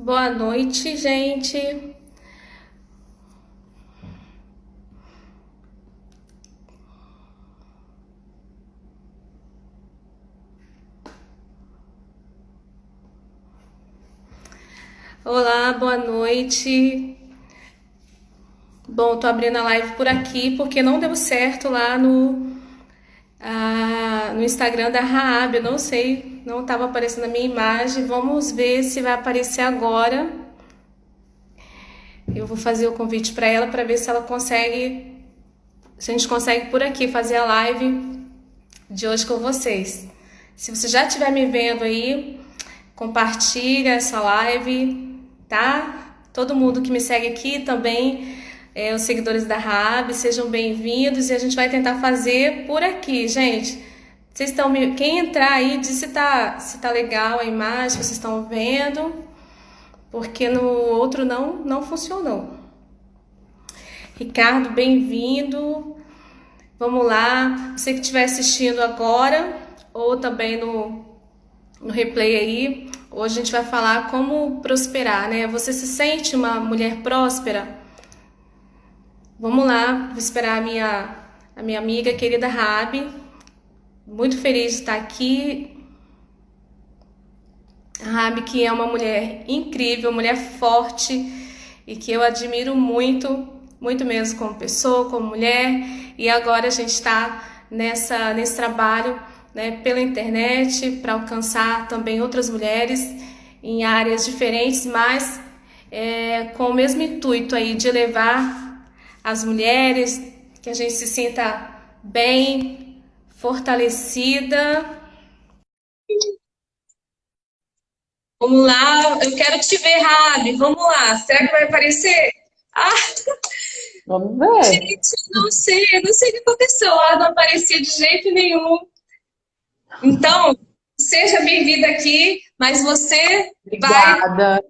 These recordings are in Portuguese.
Boa noite, gente. Olá, boa noite. Bom, tô abrindo a live por aqui porque não deu certo lá no Instagram da Raab. Eu não sei, não estava aparecendo a minha imagem. Vamos ver se vai aparecer agora. Eu vou fazer o convite para ela para ver se ela consegue, se a gente consegue por aqui fazer a live de hoje com vocês. Se você já estiver me vendo aí, compartilha essa live, tá? Todo mundo que me segue aqui também, os seguidores da Raab, sejam bem-vindos e a gente vai tentar fazer por aqui, gente. Vocês estão quem entrar aí diz se tá legal a imagem, se vocês estão vendo, porque no outro não funcionou. Ricardo, bem-vindo. Vamos lá, você que estiver assistindo agora ou também no replay aí, hoje a gente vai falar como prosperar, né? Você se sente uma mulher próspera? Vamos lá, vou esperar a minha amiga querida Rabi. Muito feliz de estar aqui. A Rabi, que é uma mulher incrível, mulher forte e que eu admiro muito, muito mesmo como pessoa, como mulher. E agora a gente está nesse trabalho, né, pela internet para alcançar também outras mulheres em áreas diferentes, mas com o mesmo intuito aí de levar as mulheres, que a gente se sinta bem, fortalecida. Vamos lá, eu quero te ver, Rabi. Vamos lá, será que vai aparecer? Ah, Vamos ver. gente, não sei o que aconteceu. Ela não aparecia de jeito nenhum. Então, seja bem-vinda aqui, mas você vai, Obrigada.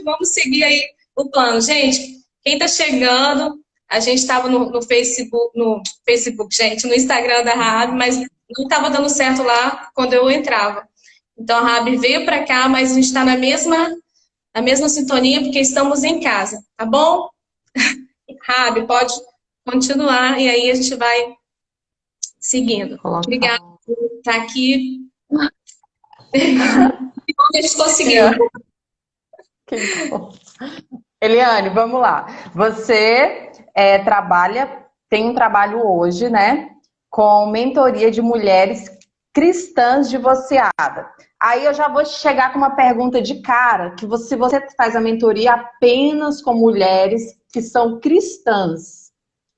vamos seguir aí o plano. Gente, quem tá chegando, a gente estava no Facebook, gente, no Instagram da Rabi, mas não estava dando certo lá quando eu entrava. Então, a Rabi veio para cá, mas a gente está na mesma sintonia, porque estamos em casa, tá bom? Rabi, pode continuar e aí a gente vai seguindo. Colocar. Obrigada por estar aqui. Que bom que a gente conseguiu. Eliane, que bom. Eliane, vamos lá. Você tem um trabalho hoje, né? Com mentoria de mulheres cristãs divorciadas. Aí eu já vou chegar com uma pergunta de cara, que se você faz a mentoria apenas com mulheres que são cristãs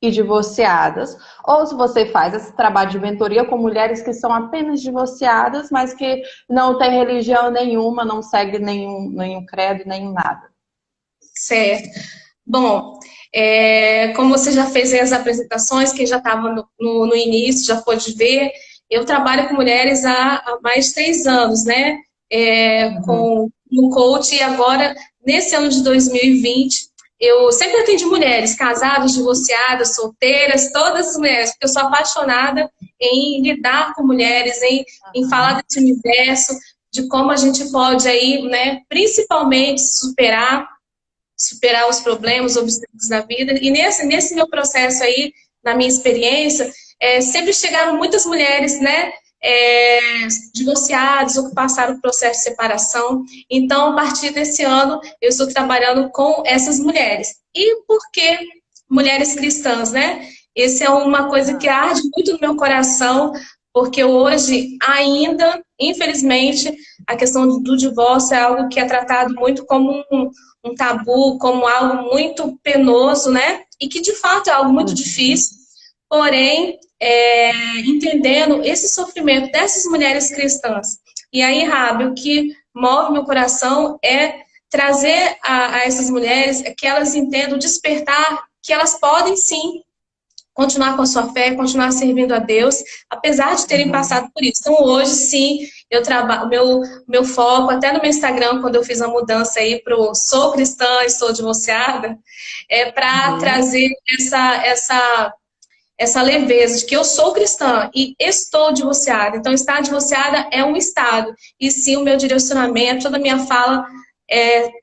e divorciadas, ou se você faz esse trabalho de mentoria com mulheres que são apenas divorciadas, mas que não tem religião nenhuma, não segue nenhum credo, nenhum nada. Certo. Bom, como você já fez aí as apresentações, quem já estava no início já pôde ver, eu trabalho com mulheres há mais de 3 anos, né? Uhum. Com no coach, e agora, nesse ano de 2020, eu sempre atendi mulheres casadas, divorciadas, solteiras, todas as mulheres, porque eu sou apaixonada em lidar com mulheres, em falar desse universo, de como a gente pode aí, né, principalmente superar os problemas, os obstáculos da vida. E nesse meu processo aí, na minha experiência, sempre chegaram muitas mulheres, né, divorciadas ou que passaram por processo de separação. Então, a partir desse ano, eu estou trabalhando com essas mulheres. E por que mulheres cristãs, né? Essa é uma coisa que arde muito no meu coração, porque hoje, ainda, infelizmente, a questão do divórcio é algo que é tratado muito como um tabu, como algo muito penoso, né? E que de fato é algo muito difícil, porém, entendendo esse sofrimento dessas mulheres cristãs. E aí, Rabi, o que move meu coração é trazer a essas mulheres que elas entendam, despertar que elas podem sim continuar com a sua fé, continuar servindo a Deus, apesar de terem passado por isso. Então, hoje, sim, eu trabalho, meu foco, até no meu Instagram, quando eu fiz a mudança aí para o Sou Cristã e Sou Divorciada, é para trazer essa leveza de que eu sou cristã e estou divorciada. Então, estar divorciada é um estado. E sim, o meu direcionamento, toda a minha fala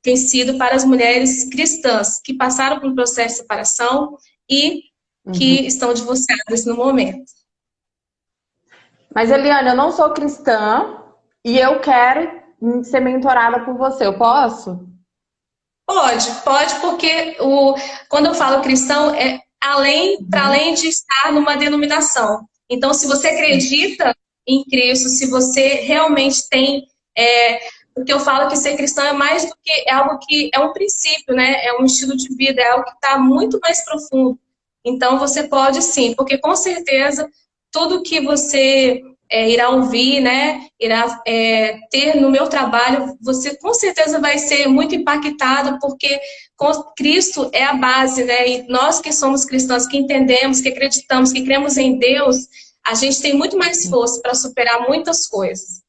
tem sido para as mulheres cristãs que passaram por um processo de separação e que estão divorciadas no momento. Mas, Eliane, eu não sou cristã e eu quero ser mentorada por você. Eu posso? Pode, porque quando eu falo cristão, para além de estar numa denominação. Então, se você acredita em Cristo, se você realmente tem. Porque eu falo que ser cristão é mais do que é algo que é um princípio, né? É um estilo de vida, é algo que está muito mais profundo. Então, você pode sim, porque com certeza tudo que você irá ouvir, né? Irá ter no meu trabalho, você com certeza vai ser muito impactado, porque Cristo é a base, né? E nós que somos cristãos, que entendemos, que acreditamos, que cremos em Deus, a gente tem muito mais força para superar muitas coisas.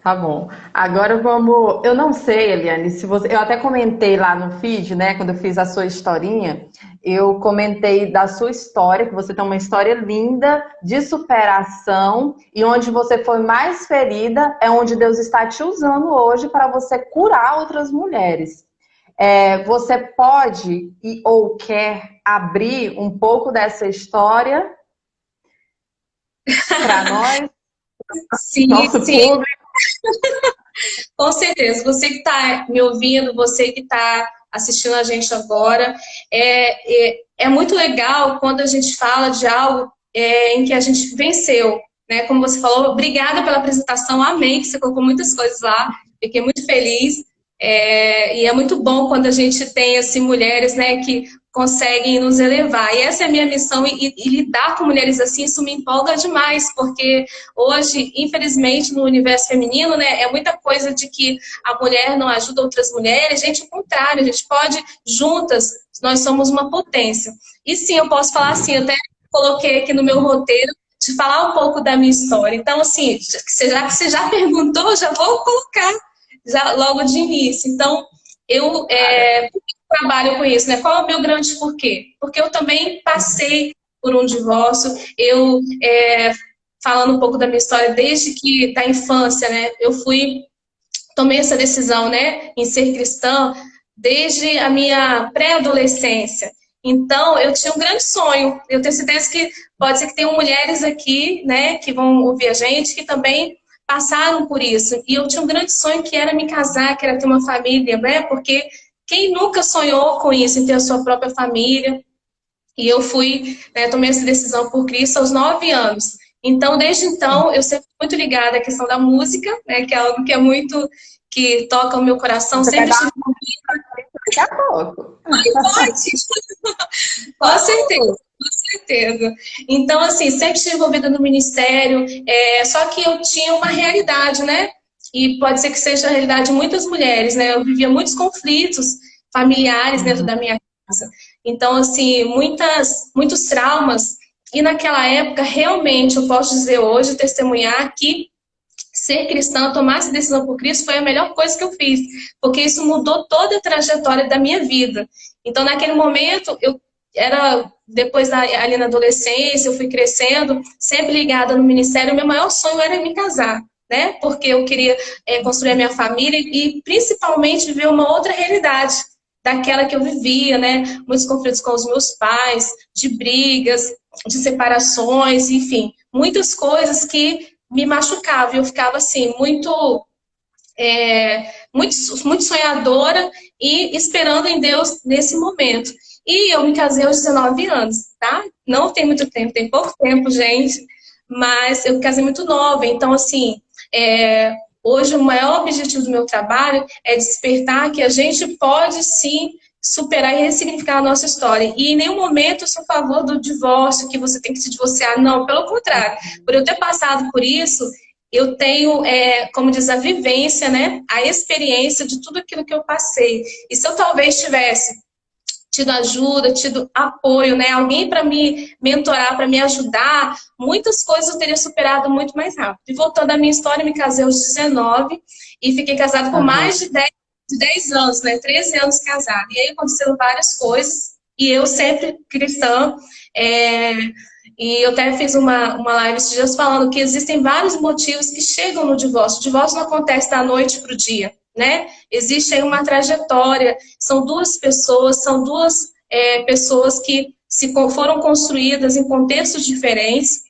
Tá bom. Agora vamos. Eu não sei, Eliane, se você. Eu até comentei lá no feed, né? Quando eu fiz a sua historinha, eu comentei da sua história, que você tem uma história linda de superação e onde você foi mais ferida é onde Deus está te usando hoje para você curar outras mulheres. Você pode ou quer abrir um pouco dessa história para nós, Sim, nosso sim. público? Com certeza. Você que está me ouvindo, você que está assistindo a gente agora, é muito legal quando a gente fala de algo em que a gente venceu, né? Como você falou, obrigada pela apresentação, amei que você colocou muitas coisas lá, fiquei muito feliz. E é muito bom quando a gente tem assim, mulheres, né, que conseguem nos elevar. E essa é a minha missão, e lidar com mulheres assim, isso me empolga demais, porque hoje, infelizmente, no universo feminino, né, é muita coisa de que a mulher não ajuda outras mulheres. Gente, o contrário, a gente pode, juntas, nós somos uma potência. E sim, eu posso falar assim, eu até coloquei aqui no meu roteiro, de falar um pouco da minha história. Então, assim, já que você já perguntou, já vou colocar já logo de início. Então, eu trabalho com isso, né? Qual é o meu grande porquê? Porque eu também passei por um divórcio, falando um pouco da minha história, desde que da infância, né? Tomei essa decisão, né, em ser cristã desde a minha pré-adolescência. Então, eu tinha um grande sonho. Eu tenho certeza que pode ser que tenham mulheres aqui, né, que vão ouvir a gente, que também passaram por isso. E eu tinha um grande sonho que era me casar, que era ter uma família, né? Porque quem nunca sonhou com isso, em ter a sua própria família? E eu tomei essa decisão por Cristo aos 9 anos. Então, desde então, eu sempre fui muito ligada à questão da música, né? Que é algo que é muito, que toca o meu coração. Você Sempre vai dar estive daqui a pouco. com certeza, com certeza. Então, assim, sempre estive envolvida no ministério, só que eu tinha uma realidade, né? E pode ser que seja a realidade de muitas mulheres, né? Eu vivia muitos conflitos familiares dentro da minha casa. Então, assim, muitos traumas. E naquela época, realmente, eu posso dizer hoje, testemunhar que ser cristã, tomar essa decisão por Cristo foi a melhor coisa que eu fiz, porque isso mudou toda a trajetória da minha vida. Então, naquele momento, ali na adolescência, eu fui crescendo, sempre ligada no ministério, meu maior sonho era me casar, né? Porque eu queria construir a minha família e, principalmente, viver uma outra realidade daquela que eu vivia, né? Muitos conflitos com os meus pais, de brigas, de separações, enfim, muitas coisas que me machucava. Eu ficava assim, muito sonhadora e esperando em Deus nesse momento. E eu me casei aos 19 anos, tá? Não tem muito tempo, tem pouco tempo, gente, mas eu me casei muito nova. Então, assim, hoje o maior objetivo do meu trabalho é despertar que a gente pode sim superar e ressignificar a nossa história. E em nenhum momento eu sou a favor do divórcio, que você tem que se divorciar. Não, pelo contrário. Por eu ter passado por isso, eu tenho, como diz, a vivência, né? A experiência de tudo aquilo que eu passei. E se eu talvez tivesse tido ajuda, tido apoio, né? Alguém para me mentorar, para me ajudar, muitas coisas eu teria superado muito mais rápido. E voltando à minha história, me casei aos 19 e fiquei casada por mais de 10 anos, né? 13 anos casada. E aí aconteceram várias coisas, e eu sempre cristã, e eu até fiz uma live esses dias falando que existem vários motivos que chegam no divórcio. O divórcio não acontece da noite para o dia. né? Existe aí uma trajetória, são duas pessoas que foram construídas em contextos diferentes.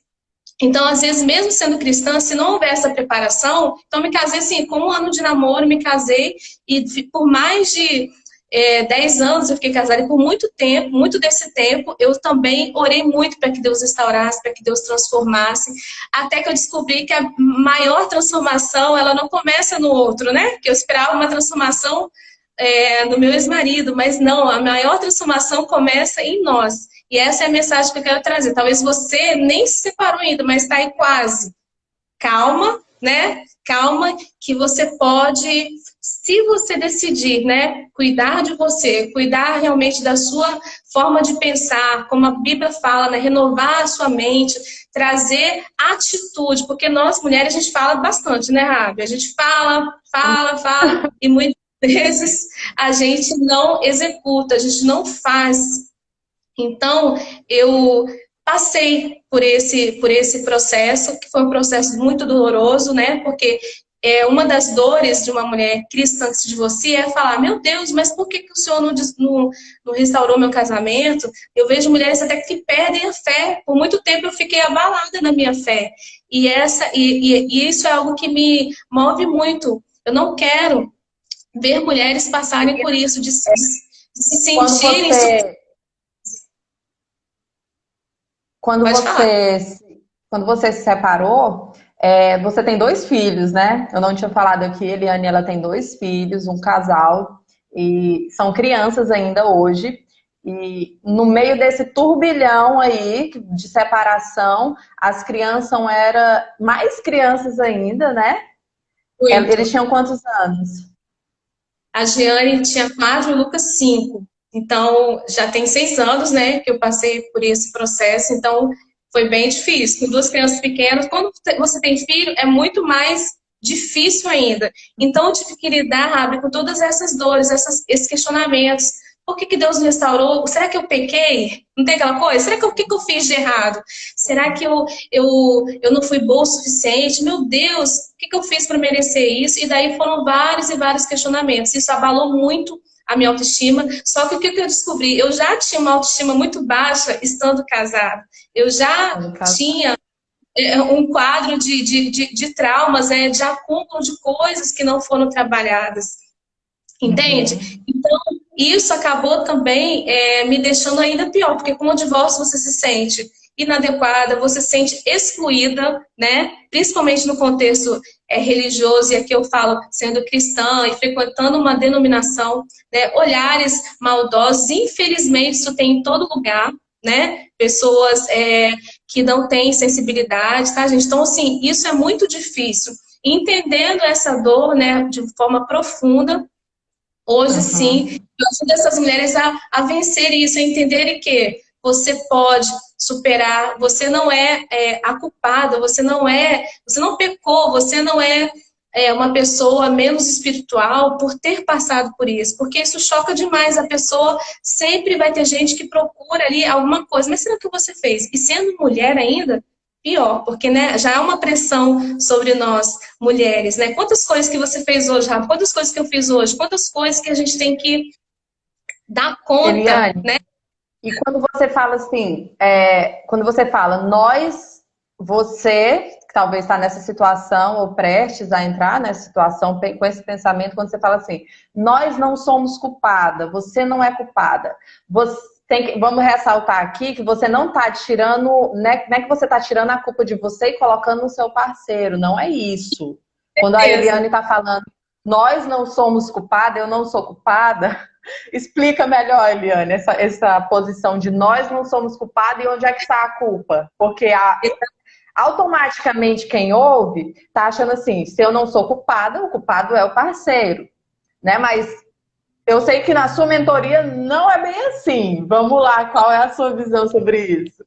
Então, às vezes, mesmo sendo cristã, se não houver essa preparação, então me casei assim, com 1 ano de namoro, me casei, e por mais de 10 anos eu fiquei casada, e por muito tempo, muito desse tempo, eu também orei muito para que Deus restaurasse, para que Deus transformasse, até que eu descobri que a maior transformação, ela não começa no outro, né? Que eu esperava uma transformação no meu ex-marido, mas não, a maior transformação começa em nós. E essa é a mensagem que eu quero trazer. Talvez você nem se separou ainda, mas está aí quase. Calma, né? Calma, que você pode, se você decidir, né, cuidar de você, cuidar realmente da sua forma de pensar, como a Bíblia fala, né, renovar a sua mente, trazer atitude, porque nós mulheres a gente fala bastante, né, Rabi? A gente fala, e muitas vezes a gente não executa, a gente não faz. Então, eu passei por esse processo, que foi um processo muito doloroso, né? Porque uma das dores de uma mulher cristã que se divorcia é falar, meu Deus, mas por que o Senhor não restaurou meu casamento? Eu vejo mulheres até que perdem a fé. Por muito tempo eu fiquei abalada na minha fé. E isso é algo que me move muito. Eu não quero ver mulheres passarem por isso, de se Quando sentirem... Quando Pode falar. quando você se separou, você tem 2 filhos, né? Eu não tinha falado aqui, Eliane, ela tem 2 filhos, um casal, e são crianças ainda hoje. E no meio desse turbilhão aí de separação, as crianças eram mais crianças ainda, né? Muito. Eles tinham quantos anos? A Giane tinha 4 e o Lucas 5. Então, já tem 6 anos, né, que eu passei por esse processo. Então, foi bem difícil. Com 2 crianças pequenas, quando você tem filho, é muito mais difícil ainda. Então, eu tive que lidar, Rabi, com todas essas dores, esses questionamentos. Por que Deus me restaurou? Será que eu pequei? Não tem aquela coisa? Será que o que eu fiz de errado? Será que eu não fui boa o suficiente? Meu Deus, o que eu fiz para merecer isso? E daí foram vários e vários questionamentos. Isso abalou muito a minha autoestima. Só que o que eu descobri? Eu já tinha uma autoestima muito baixa estando casada. Eu já tinha um quadro de traumas, de acúmulo de coisas que não foram trabalhadas. Entende? Uhum. Então, isso acabou também me deixando ainda pior, porque com o divórcio você se sente inadequada, você se sente excluída, né? Principalmente no contexto religioso, e aqui eu falo sendo cristã e frequentando uma denominação, né? Olhares maldosos, infelizmente isso tem em todo lugar, né? Pessoas que não têm sensibilidade, tá, gente? Então, assim, isso é muito difícil. Entendendo essa dor, né, de forma profunda, hoje, sim, eu ajudo essas mulheres a vencer isso, a entenderem que você pode superar, você não é, a culpada, você não pecou, você não é uma pessoa menos espiritual por ter passado por isso, porque isso choca demais. A pessoa sempre vai ter gente que procura ali alguma coisa, mas será que você fez? E sendo mulher ainda, pior, porque, né, já há uma pressão sobre nós, mulheres, né? Quantas coisas que você fez hoje, Rafa? Quantas coisas que eu fiz hoje? Quantas coisas que a gente tem que dar conta, Eliane, né? e quando você fala assim, quando você fala você que talvez está nessa situação ou prestes a entrar nessa situação com esse pensamento, quando você fala assim, nós não somos culpada, você não é culpada. Vamos ressaltar aqui que você não está tirando, não é que você está tirando a culpa de você e colocando no seu parceiro, não é isso. Quando a Eliane está falando, nós não somos culpada, eu não sou culpada, explica melhor, Eliane, essa posição de nós não somos culpados e onde é que está a culpa? Porque automaticamente quem ouve tá achando assim, se eu não sou culpada, o culpado é o parceiro, né? Mas eu sei que na sua mentoria não é bem assim. Vamos lá, qual é a sua visão sobre isso?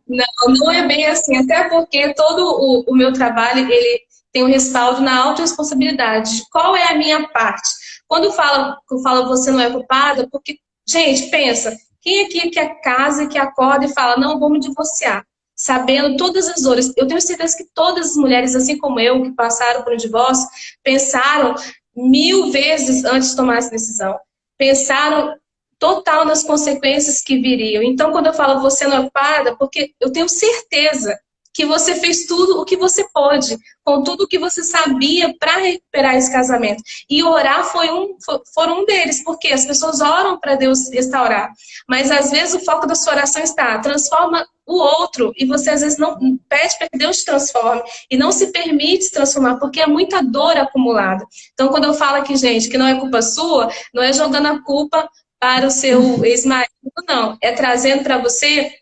Não, não é bem assim, até porque todo o meu trabalho, ele tem um respaldo na autorresponsabilidade. Qual é a minha parte? Quando eu falo você não é culpada, porque, gente, pensa, quem aqui que casa e que acorda e fala, não, vou me divorciar, sabendo todas as dores? Eu tenho certeza que todas as mulheres, assim como eu, que passaram por um divórcio, pensaram, 1000 vezes antes de tomar essa decisão. Pensaram total nas consequências que viriam. Então, quando eu falo você não é culpada, porque eu tenho certeza que você fez tudo o que você pôde, com tudo o que você sabia para recuperar esse casamento. E orar foram um deles, porque as pessoas oram para Deus restaurar. Mas às vezes o foco da sua oração está, transforma o outro, e você às vezes não pede para que Deus te transforme, e não se permite se transformar, porque é muita dor acumulada. Então, quando eu falo aqui, gente, que não é culpa sua, não é jogando a culpa para o seu ex-marido, não. É trazendo para você,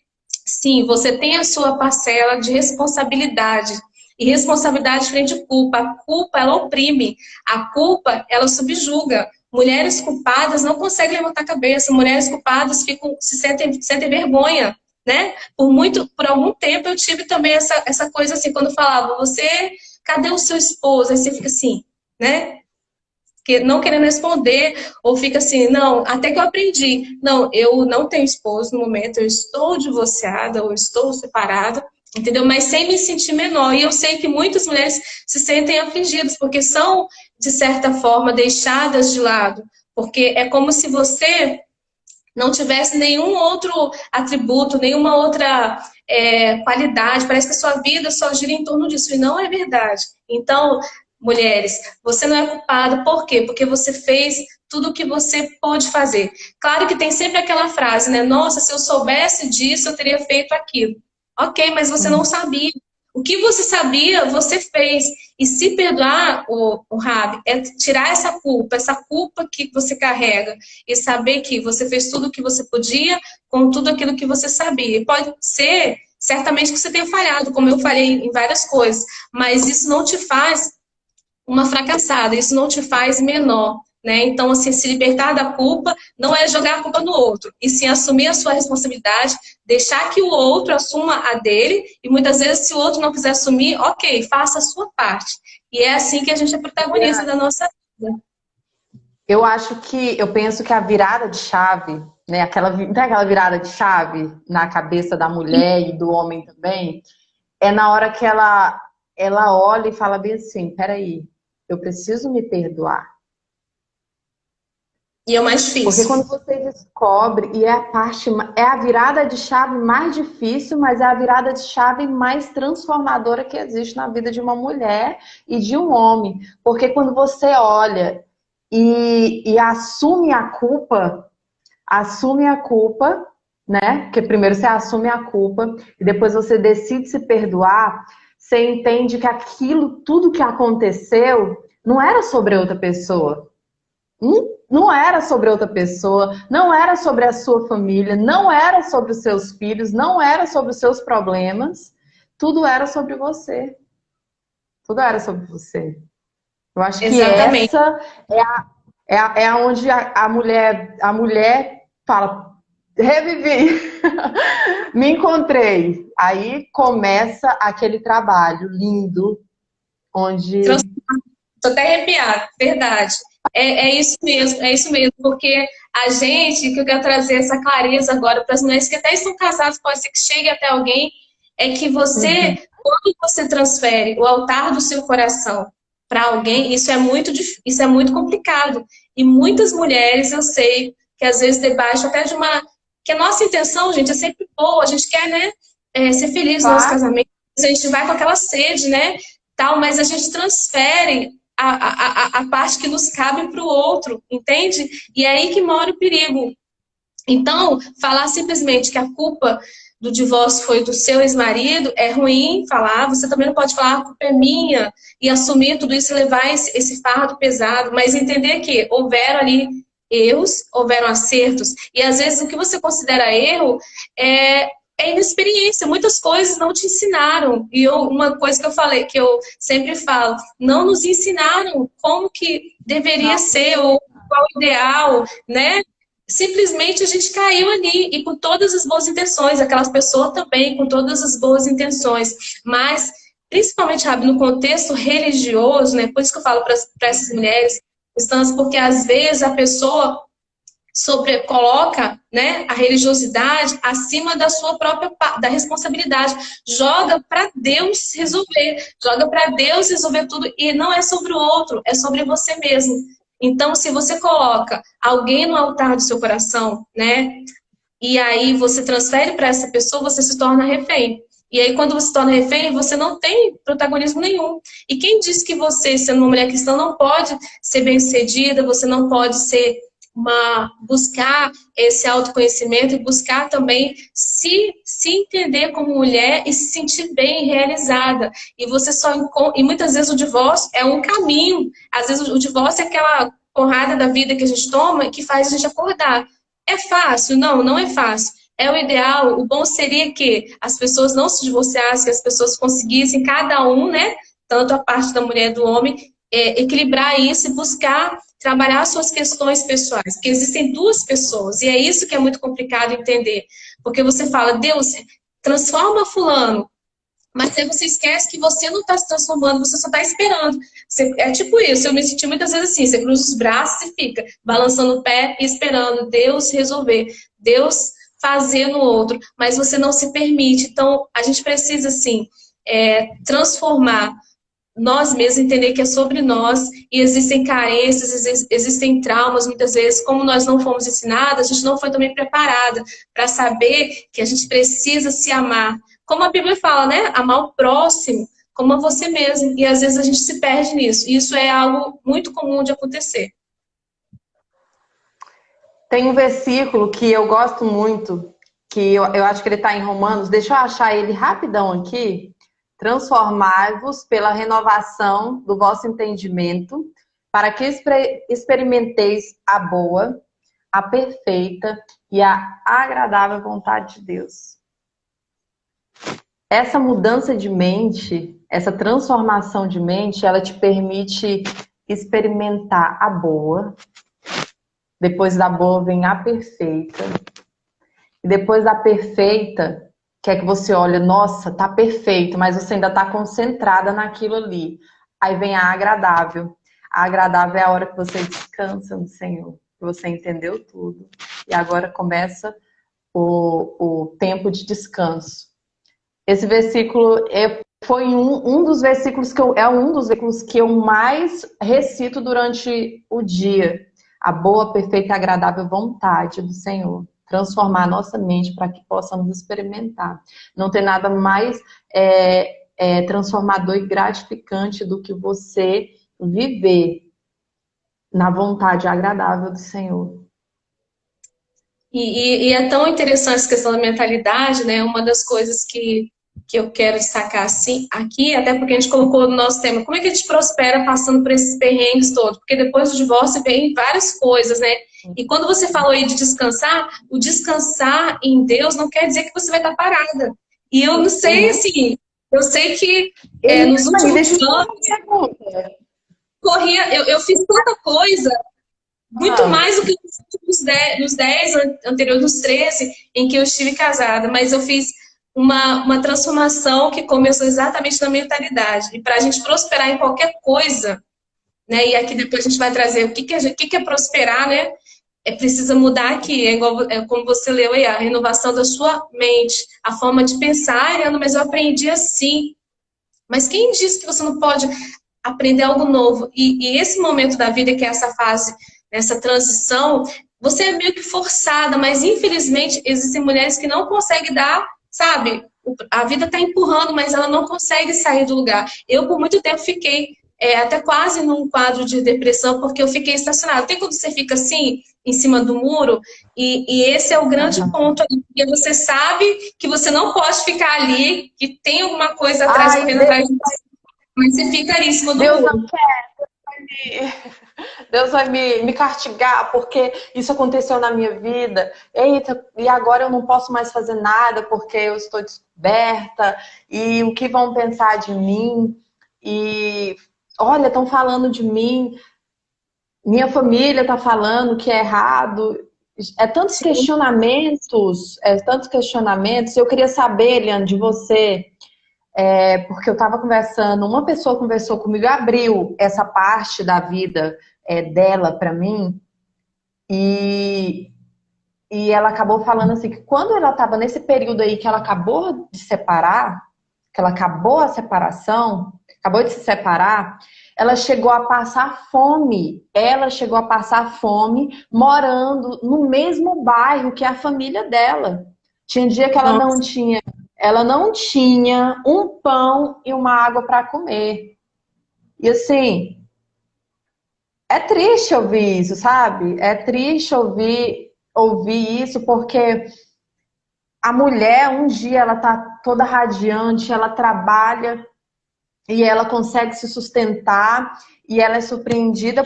sim, você tem a sua parcela de responsabilidade. E responsabilidade frente à culpa. A culpa, ela oprime. A culpa, ela subjuga. Mulheres culpadas não conseguem levantar a cabeça. Mulheres culpadas sentem vergonha, né? Por algum tempo eu tive também essa coisa assim, quando eu falava, cadê o seu esposo? Aí você fica assim, né? Não querendo responder, ou fica assim, não, até que eu aprendi, não, eu não tenho esposo no momento, eu estou divorciada, ou estou separada, entendeu? Mas sem me sentir menor, e eu sei que muitas mulheres se sentem afligidas, porque são, de certa forma, deixadas de lado, porque é como se você não tivesse nenhum outro atributo, nenhuma outra qualidade, parece que a sua vida só gira em torno disso, e não é verdade. Então, mulheres, você não é culpada, por quê? Porque você fez tudo o que você pôde fazer. Claro que tem sempre aquela frase, né? Nossa, se eu soubesse disso, eu teria feito aquilo. Ok, mas você não sabia. O que você sabia, você fez. E se perdoar, o Rabi, é tirar essa culpa que você carrega, e saber que você fez tudo o que você podia com tudo aquilo que você sabia. Pode ser, certamente, que você tenha falhado, como eu falei em várias coisas, mas isso não te faz uma fracassada, isso não te faz menor, né? Então, assim, se libertar da culpa não é jogar a culpa no outro, e sim assumir a sua responsabilidade, deixar que o outro assuma a dele, e muitas vezes, se o outro não quiser assumir, ok, faça a sua parte. E é assim que a gente é protagonista da nossa vida. Eu penso que a virada de chave, né? Tem aquela virada de chave na cabeça da mulher e do homem também, é na hora que ela olha e fala bem assim, peraí, eu preciso me perdoar. E é o mais Porque difícil. quando você descobre, e é a virada de chave mais difícil, mas é a virada de chave mais transformadora que existe na vida de uma mulher e de um homem. Porque quando você olha e assume a culpa, né? Porque primeiro você assume a culpa e depois você decide se perdoar, você entende que tudo que aconteceu, não era sobre outra pessoa. Não era sobre outra pessoa, não era sobre a sua família, não era sobre os seus filhos, não era sobre os seus problemas. Tudo era sobre você. Tudo era sobre você. Eu acho que Exatamente. essa é onde a mulher fala, revivi, me encontrei. Aí começa aquele trabalho lindo, onde... Estou até arrepiada, verdade. É isso mesmo, porque a gente, que eu quero trazer essa clareza agora para as mulheres que até estão casadas, pode ser que chegue até alguém, é que você, quando você transfere o altar do seu coração para alguém, isso é muito complicado. E muitas mulheres, eu sei, que às vezes debaixo até de uma... Que a nossa intenção, gente, é sempre boa, a gente quer, né, ser feliz no nosso casamento, a gente vai com aquela sede, né, tal, mas a gente transfere a parte que nos cabe para o outro, entende? E é aí que mora o perigo. Então, falar simplesmente que a culpa do divórcio foi do seu ex-marido é ruim falar, você também não pode falar a culpa é minha e assumir tudo isso e levar esse fardo pesado, mas entender que houveram ali erros, houveram acertos, e às vezes o que você considera erro é inexperiência, muitas coisas não te ensinaram. E uma coisa que eu falei, que eu sempre falo, não nos ensinaram como que deveria ser, ou qual o ideal, né? Simplesmente a gente caiu ali, e com todas as boas intenções, aquelas pessoas também com todas as boas intenções, mas principalmente, sabe, no contexto religioso, né? Por isso que eu falo para essas mulheres cristãs, porque às vezes a pessoa coloca, né, a religiosidade acima da sua própria da responsabilidade. Joga para Deus resolver. Joga para Deus resolver tudo. E não é sobre o outro, é sobre você mesmo. Então, se você coloca alguém no altar do seu coração, né, e aí você transfere para essa pessoa, você se torna refém. E aí, quando você se torna refém, você não tem protagonismo nenhum. E quem diz que você, sendo uma mulher cristã, não pode ser bem-sucedida, você não pode ser buscar esse autoconhecimento e buscar também se entender como mulher e se sentir bem, realizada. E você e muitas vezes o divórcio é um caminho. Às vezes o divórcio é aquela porrada da vida que a gente toma que faz a gente acordar. É fácil? Não, não é fácil. É o ideal, o bom seria que as pessoas não se divorciassem, que as pessoas conseguissem, cada um, né, tanto a parte da mulher e do homem, equilibrar isso e buscar trabalhar suas questões pessoais, porque existem duas pessoas, e é isso que é muito complicado entender, porque você fala, Deus, transforma fulano, mas aí você esquece que você não está se transformando, você só está esperando. É tipo isso, eu me senti muitas vezes assim, você cruza os braços e fica balançando o pé e esperando Deus resolver, Deus fazer no outro, mas você não se permite. Então, a gente precisa, assim, transformar nós mesmos, entender que é sobre nós e existem carências, existem traumas, muitas vezes, como nós não fomos ensinadas, a gente não foi também preparada para saber que a gente precisa se amar. Como a Bíblia fala, né? Amar o próximo como a você mesmo. E às vezes a gente se perde nisso. E isso é algo muito comum de acontecer. Tem um versículo que eu gosto muito, que eu acho que ele está em Romanos, deixa eu achar ele rapidão aqui. Transformai-vos pela renovação do vosso entendimento, para que experimenteis a boa, a perfeita e a agradável vontade de Deus. Essa mudança de mente, essa transformação de mente, ela te permite experimentar a boa. Depois da boa vem a perfeita. E depois da perfeita, que é que você olha, nossa, tá perfeito, mas você ainda tá concentrada naquilo ali. Aí vem a agradável. A agradável é a hora que você descansa no Senhor, que você entendeu tudo. E agora começa o tempo de descanso. Esse versículo foi um dos versículos que eu mais recito durante o dia. A boa, perfeita e agradável vontade do Senhor. Transformar a nossa mente para que possamos experimentar. Não tem nada mais transformador e gratificante do que você viver na vontade agradável do Senhor. E é tão interessante essa questão da mentalidade, né? Uma das coisas que eu quero destacar assim, aqui, até porque a gente colocou no nosso tema, como é que a gente prospera passando por esses perrengues todos? Porque depois do divórcio vem várias coisas, né? E quando você falou aí de descansar, o descansar em Deus não quer dizer que você vai estar parada. E eu não sei, assim, eu sei que nos últimos anos, eu fiz tanta coisa, muito mais do que nos 10 anteriores, nos 13, em que eu estive casada. Mas eu fiz uma transformação que começou exatamente na mentalidade. E para a gente prosperar em qualquer coisa, né? E aqui depois a gente vai trazer o que é prosperar, né? Precisa mudar aqui, como você leu aí, a renovação da sua mente, a forma de pensar, Ana, mas eu aprendi assim. Mas quem disse que você não pode aprender algo novo? E esse momento da vida, que é essa fase, essa transição, você é meio que forçada, mas infelizmente existem mulheres que não conseguem dar, sabe? A vida está empurrando, mas ela não consegue sair do lugar. Eu, por muito tempo, fiquei até quase num quadro de depressão, porque eu fiquei estacionada. Tem quando você fica assim, em cima do muro, e esse é o grande ponto ali, porque você sabe que você não pode ficar ali, que tem alguma coisa atrás, correndo atrás de você, mas você fica ali em cima do Deus muro. Não quer. Deus vai me castigar porque isso aconteceu na minha vida. Eita, e agora eu não posso mais fazer nada porque eu estou descoberta. E o que vão pensar de mim? E olha, estão falando de mim. Minha família está falando que é errado. É tantos questionamentos, Eu queria saber, Eliane, de você. Porque eu estava conversando, uma pessoa conversou comigo, abriu essa parte da vida dela para mim, E, e ela acabou falando assim que quando ela estava nesse período aí que ela acabou de separar, que ela acabou a separação, acabou de se separar, ela chegou a passar fome. Ela chegou a passar fome morando no mesmo bairro que a família dela. Tinha dia que Nossa, ela não tinha um pão e uma água para comer. E assim, é triste ouvir isso, sabe? É triste ouvir isso porque a mulher, um dia ela tá toda radiante, ela trabalha e ela consegue se sustentar e ela é surpreendida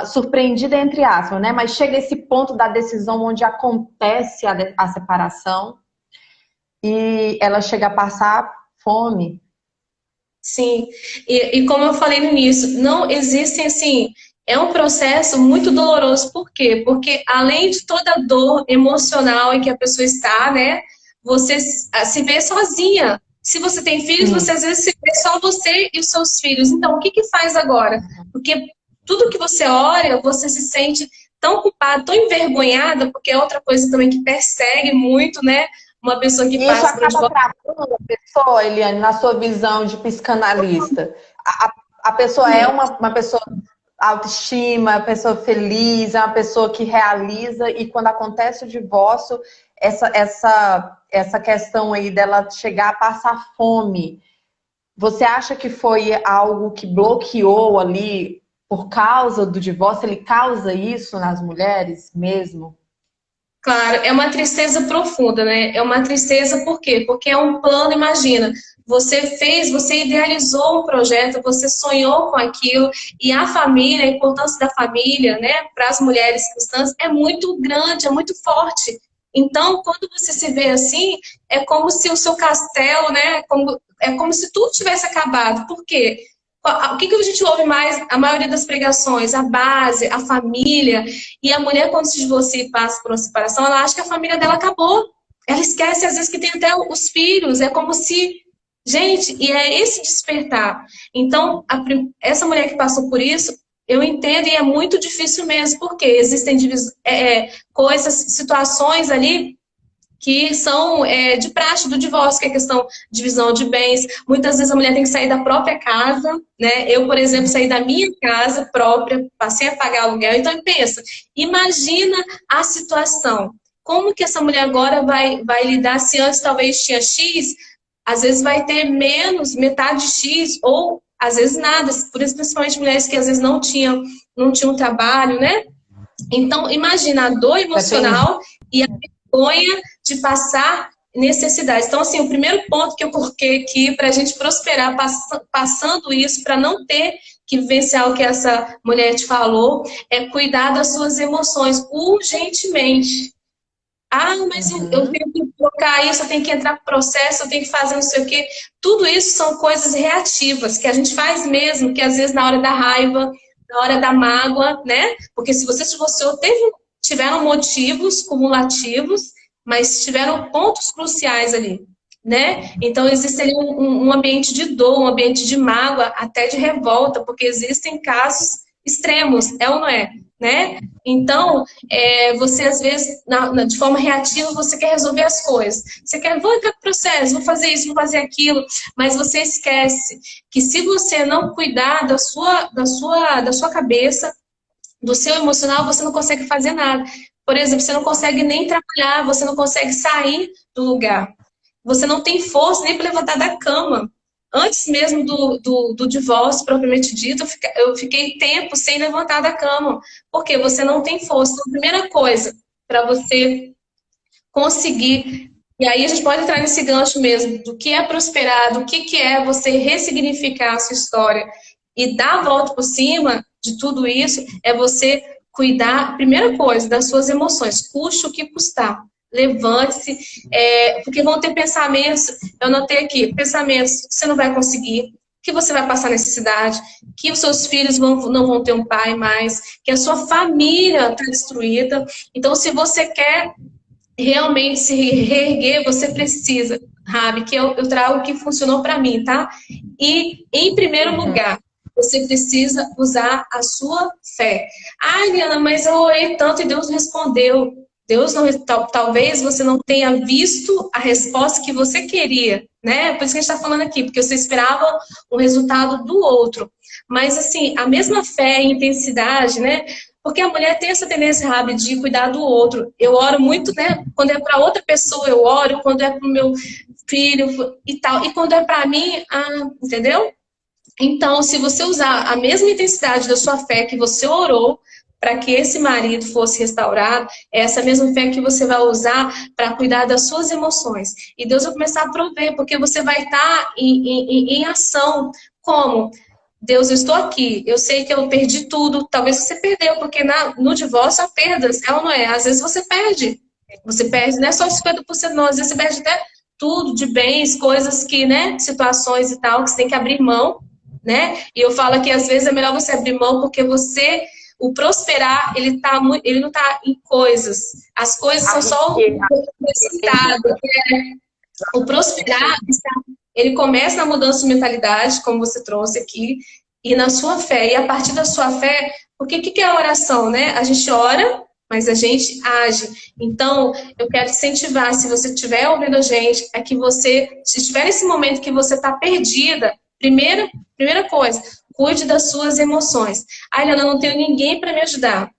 surpreendida entre aspas, né? Mas chega esse ponto da decisão onde acontece a separação e ela chega a passar fome. sim. E como eu falei no início, não existem assim. É um processo muito doloroso. Por quê? Porque além de toda a dor emocional em que a pessoa está, né? Você se vê sozinha. Se você tem filhos, Sim. você às vezes se vê só você e os seus filhos. Então, o que que faz agora? Porque tudo que você olha, você se sente tão culpada, tão envergonhada, porque é outra coisa também que persegue muito, né? Uma pessoa que E isso passa por um acaba divórcio. travando a pessoa, Eliane, na sua visão de psicanalista. A pessoa é uma pessoa autoestima, uma pessoa feliz, é uma pessoa que realiza, e quando acontece o divórcio, essa questão aí dela chegar a passar fome, você acha que foi algo que bloqueou ali por causa do divórcio? Ele causa isso nas mulheres mesmo? Claro, é uma tristeza profunda, né? É uma tristeza por quê? Porque é um plano, imagina. Você fez, você idealizou um projeto, você sonhou com aquilo, e a família, a importância da família, né, para as mulheres cristãs é muito grande, é muito forte. Então, quando você se vê assim, é como se o seu castelo, né, é como se tudo tivesse acabado. Por quê? O que que a gente ouve mais? A maioria das pregações, a base, a família. E a mulher, quando se divorcia e passa por uma separação, ela acha que a família dela acabou. Ela esquece, às vezes, que tem até os filhos. É como se. Gente, e é esse despertar. Então, essa mulher que passou por isso, eu entendo e é muito difícil mesmo, porque existem coisas, situações ali que são de praxe do divórcio, que é questão de divisão de bens. Muitas vezes a mulher tem que sair da própria casa, né? Eu, por exemplo, saí da minha casa própria, passei a pagar aluguel. Então, pensa, imagina a situação. Como que essa mulher agora vai lidar se antes talvez tinha X, às vezes vai ter menos, metade de X, ou às vezes nada. Por isso, principalmente mulheres que às vezes não tinham trabalho, né? Então, imagina a dor Depende. emocional e a vergonha de passar necessidades. Então, assim, o primeiro ponto que eu coloquei aqui para a gente prosperar passando isso, para não ter que vivenciar o que essa mulher te falou, é cuidar das suas emoções urgentemente. Ah, mas eu Uhum. tenho que trocar isso, eu tenho que entrar no processo, eu tenho que fazer não sei o quê. Tudo isso são coisas reativas, que a gente faz mesmo, que às vezes na hora da raiva, na hora da mágoa, né? Porque se você se divorciou, tiveram motivos cumulativos, mas tiveram pontos cruciais ali, né? Então existe ali um ambiente de dor, um ambiente de mágoa, até de revolta, porque existem casos extremos, é ou não é? Né? Então, você às vezes, de forma reativa, você quer resolver as coisas. Você quer, vou entrar no processo, vou fazer isso, vou fazer aquilo, mas você esquece que se você não cuidar da sua cabeça, do seu emocional, você não consegue fazer nada. Por exemplo, você não consegue nem trabalhar, você não consegue sair do lugar. Você não tem força nem para levantar da cama. Antes mesmo do divórcio, propriamente dito, eu fiquei tempo sem levantar da cama. Porque você não tem força. Então, a primeira coisa para você conseguir. E aí a gente pode entrar nesse gancho mesmo do que é prosperar, do que é você ressignificar a sua história e dar a volta por cima de tudo isso, é você cuidar, primeira coisa, das suas emoções, custe o que custar. Levante-se, porque vão ter pensamentos, eu notei aqui, pensamentos que você não vai conseguir, que você vai passar necessidade, que os seus filhos não vão ter um pai mais, que a sua família está destruída. Então, se você quer realmente se reerguer, você precisa, Rabi, que eu trago o que funcionou para mim, tá? E, em primeiro Uhum. lugar, você precisa usar a sua fé. Ah, Eliana, mas eu orei tanto e Deus não respondeu. Deus não, talvez você não tenha visto a resposta que você queria, né? Por isso que a gente está falando aqui, porque você esperava o resultado do outro. Mas, assim, a mesma fé e intensidade, né? Porque a mulher tem essa tendência, Rabi, de cuidar do outro. Eu oro muito, né? Quando é para outra pessoa, eu oro. Quando é para o meu filho e tal. E quando é para mim, entendeu? Então, se você usar a mesma intensidade da sua fé que você orou para que esse marido fosse restaurado, é essa mesma fé que você vai usar para cuidar das suas emoções. E Deus vai começar a prover, porque você vai estar em ação. Como? Deus, eu estou aqui. Eu sei que eu perdi tudo. Talvez você perdeu, porque no divórcio há perdas. É ou não é? Às vezes você perde. Você perde, não é só 50%, não. Às vezes você perde até tudo de bens, coisas que, né? Situações e tal, que você tem que abrir mão, né? E eu falo que às vezes é melhor você abrir mão, porque o prosperar, ele não está em coisas. As coisas são só o resultado. O prosperar, ele começa na mudança de mentalidade, como você trouxe aqui, e na sua fé. E a partir da sua fé, porque o que é a oração, né? A gente ora, mas a gente age. Então, eu quero incentivar, se você estiver ouvindo a gente, é que você, se estiver nesse momento que você está perdida, primeira coisa, cuide das suas emoções. Ah, Eliana, eu não tenho ninguém para me ajudar.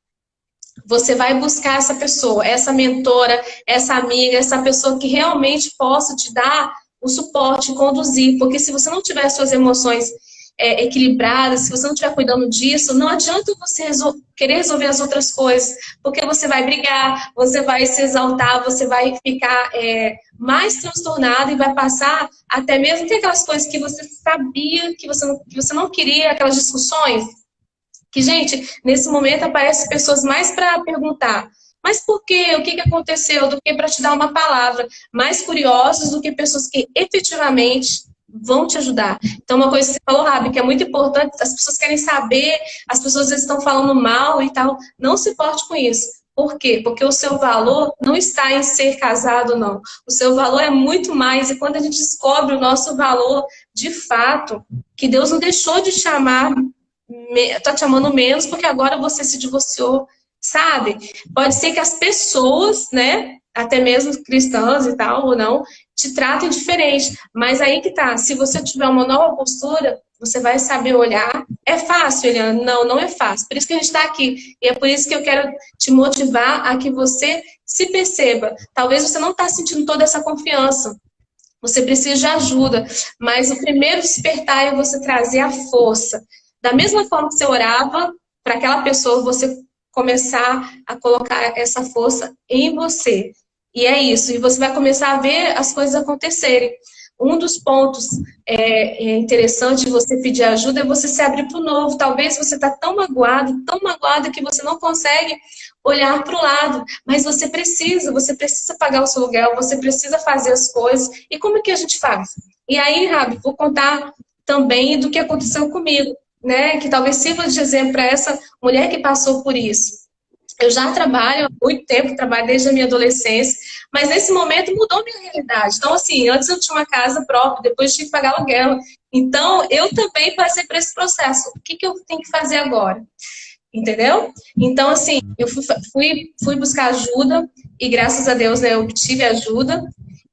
Você vai buscar essa pessoa, essa mentora, essa amiga, essa pessoa que realmente possa te dar o suporte, conduzir. Porque se você não tiver suas emoções equilibradas, se você não estiver cuidando disso, não adianta você querer resolver as outras coisas, porque você vai brigar, você vai se exaltar, você vai ficar mais transtornado e vai passar até mesmo tem aquelas coisas que você sabia que você não queria, aquelas discussões. Que, gente, nesse momento aparecem pessoas mais para perguntar, mas por quê? O que aconteceu? Do que para te dar uma palavra. Mais curiosos do que pessoas que efetivamente vão te ajudar. Então, uma coisa que você falou, Rabi, que é muito importante, as pessoas querem saber, as pessoas às vezes estão falando mal e tal. Não se importe com isso. Por quê? Porque o seu valor não está em ser casado, não. O seu valor é muito mais. E quando a gente descobre o nosso valor, de fato, que Deus não deixou de chamar, tá te chamando menos porque agora você se divorciou, sabe? Pode ser que as pessoas, né, até mesmo cristãs e tal, ou não, te tratem diferente. Mas aí que tá, se você tiver uma nova postura, você vai saber olhar. É fácil, Eliana? Não, não é fácil. Por isso que a gente está aqui. E é por isso que eu quero te motivar a que você se perceba. Talvez você não está sentindo toda essa confiança. Você precisa de ajuda. Mas o primeiro despertar é você trazer a força. Da mesma forma que você orava para aquela pessoa, você começar a colocar essa força em você. E é isso. E você vai começar a ver as coisas acontecerem. Um dos pontos interessante de você pedir ajuda é você se abrir para o novo. Talvez você está tão magoado que você não consegue olhar para o lado. Mas você precisa pagar o seu aluguel, você precisa fazer as coisas. E como é que a gente faz? E aí, Rabi, vou contar também do que aconteceu comigo, né? Que talvez sirva de exemplo para essa mulher que passou por isso. Eu já trabalho há muito tempo, trabalho desde a minha adolescência, mas nesse momento mudou minha realidade. Então, assim, antes eu tinha uma casa própria, depois eu tinha que pagar aluguel. Então, eu também passei por esse processo. O que eu tenho que fazer agora? Entendeu? Então, assim, eu fui buscar ajuda e graças a Deus, né, eu obtive ajuda.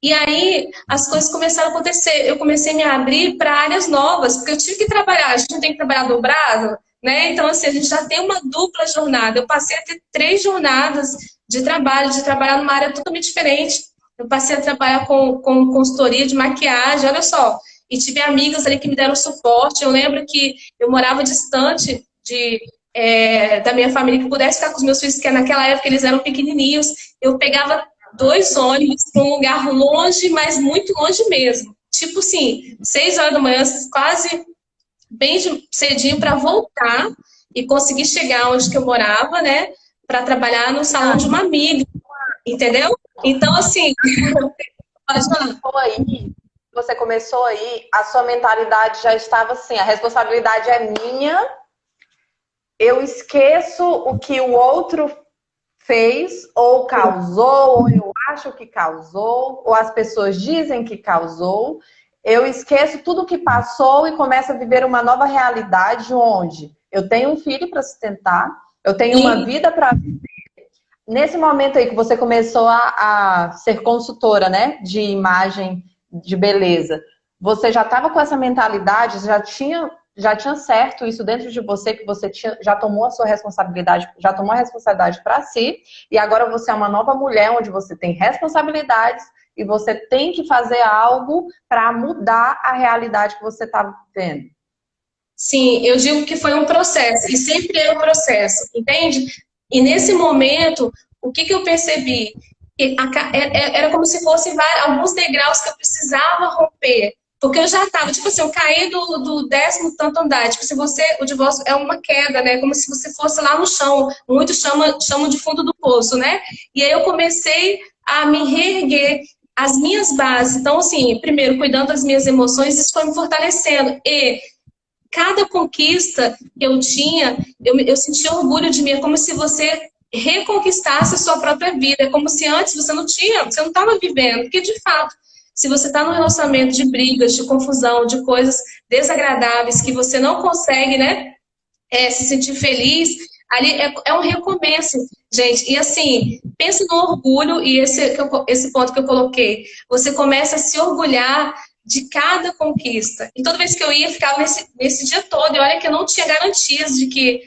E aí, as coisas começaram a acontecer. Eu comecei a me abrir para áreas novas, porque eu tive que trabalhar. A gente não tem que trabalhar dobrado, né? Então, assim, a gente já tem uma dupla jornada. Eu passei a ter 3 jornadas de trabalhar numa área totalmente diferente. Eu passei a trabalhar com consultoria de maquiagem, olha só. E tive amigas ali que me deram suporte. Eu lembro que eu morava distante da minha família, que pudesse ficar com os meus filhos, porque naquela época eles eram pequenininhos. Eu pegava 2 ônibus para um lugar longe, mas muito longe mesmo. Tipo assim, 6 horas da manhã, quase bem cedinho para voltar e conseguir chegar onde que eu morava, né? Para trabalhar no salão de uma amiga, entendeu? Então, assim, você começou aí, a sua mentalidade já estava assim, a responsabilidade é minha, eu esqueço o que o outro fez, ou causou, ou eu acho que causou, ou as pessoas dizem que causou. eu esqueço tudo que passou e começo a viver uma nova realidade onde eu tenho um filho para sustentar, eu tenho uma Sim, vida para... Nesse momento aí que você começou a ser consultora, né, de imagem, de beleza, você já estava com essa mentalidade, já tinha certo isso dentro de você, que você já tomou a sua responsabilidade, já tomou a responsabilidade para si, e agora você é uma nova mulher onde você tem responsabilidades e você tem que fazer algo para mudar a realidade que você está vendo. sim, eu digo que foi um processo, e sempre é um processo, entende? E nesse momento, o que eu percebi? Que era como se fossem alguns degraus que eu precisava romper. Porque eu já estava, tipo assim, eu caí do 10º tanto andar. Tipo, se você, o divórcio é uma queda, né? Como se você fosse lá no chão. Muitos chamam de fundo do poço, né? E aí eu comecei a me reerguer as minhas bases. Então, assim, primeiro, cuidando das minhas emoções, isso foi me fortalecendo. E cada conquista que eu tinha, eu sentia orgulho de mim. É como se você reconquistasse a sua própria vida. É como se antes você não estava vivendo. Porque, de fato, se você está num relacionamento de brigas, de confusão, de coisas desagradáveis, que você não consegue, né, se sentir feliz, ali é um recomeço, gente. E assim, pense no orgulho, e esse ponto que eu coloquei. Você começa a se orgulhar de cada conquista. E toda vez que eu ia, ficava nesse dia todo. E olha que eu não tinha garantias de que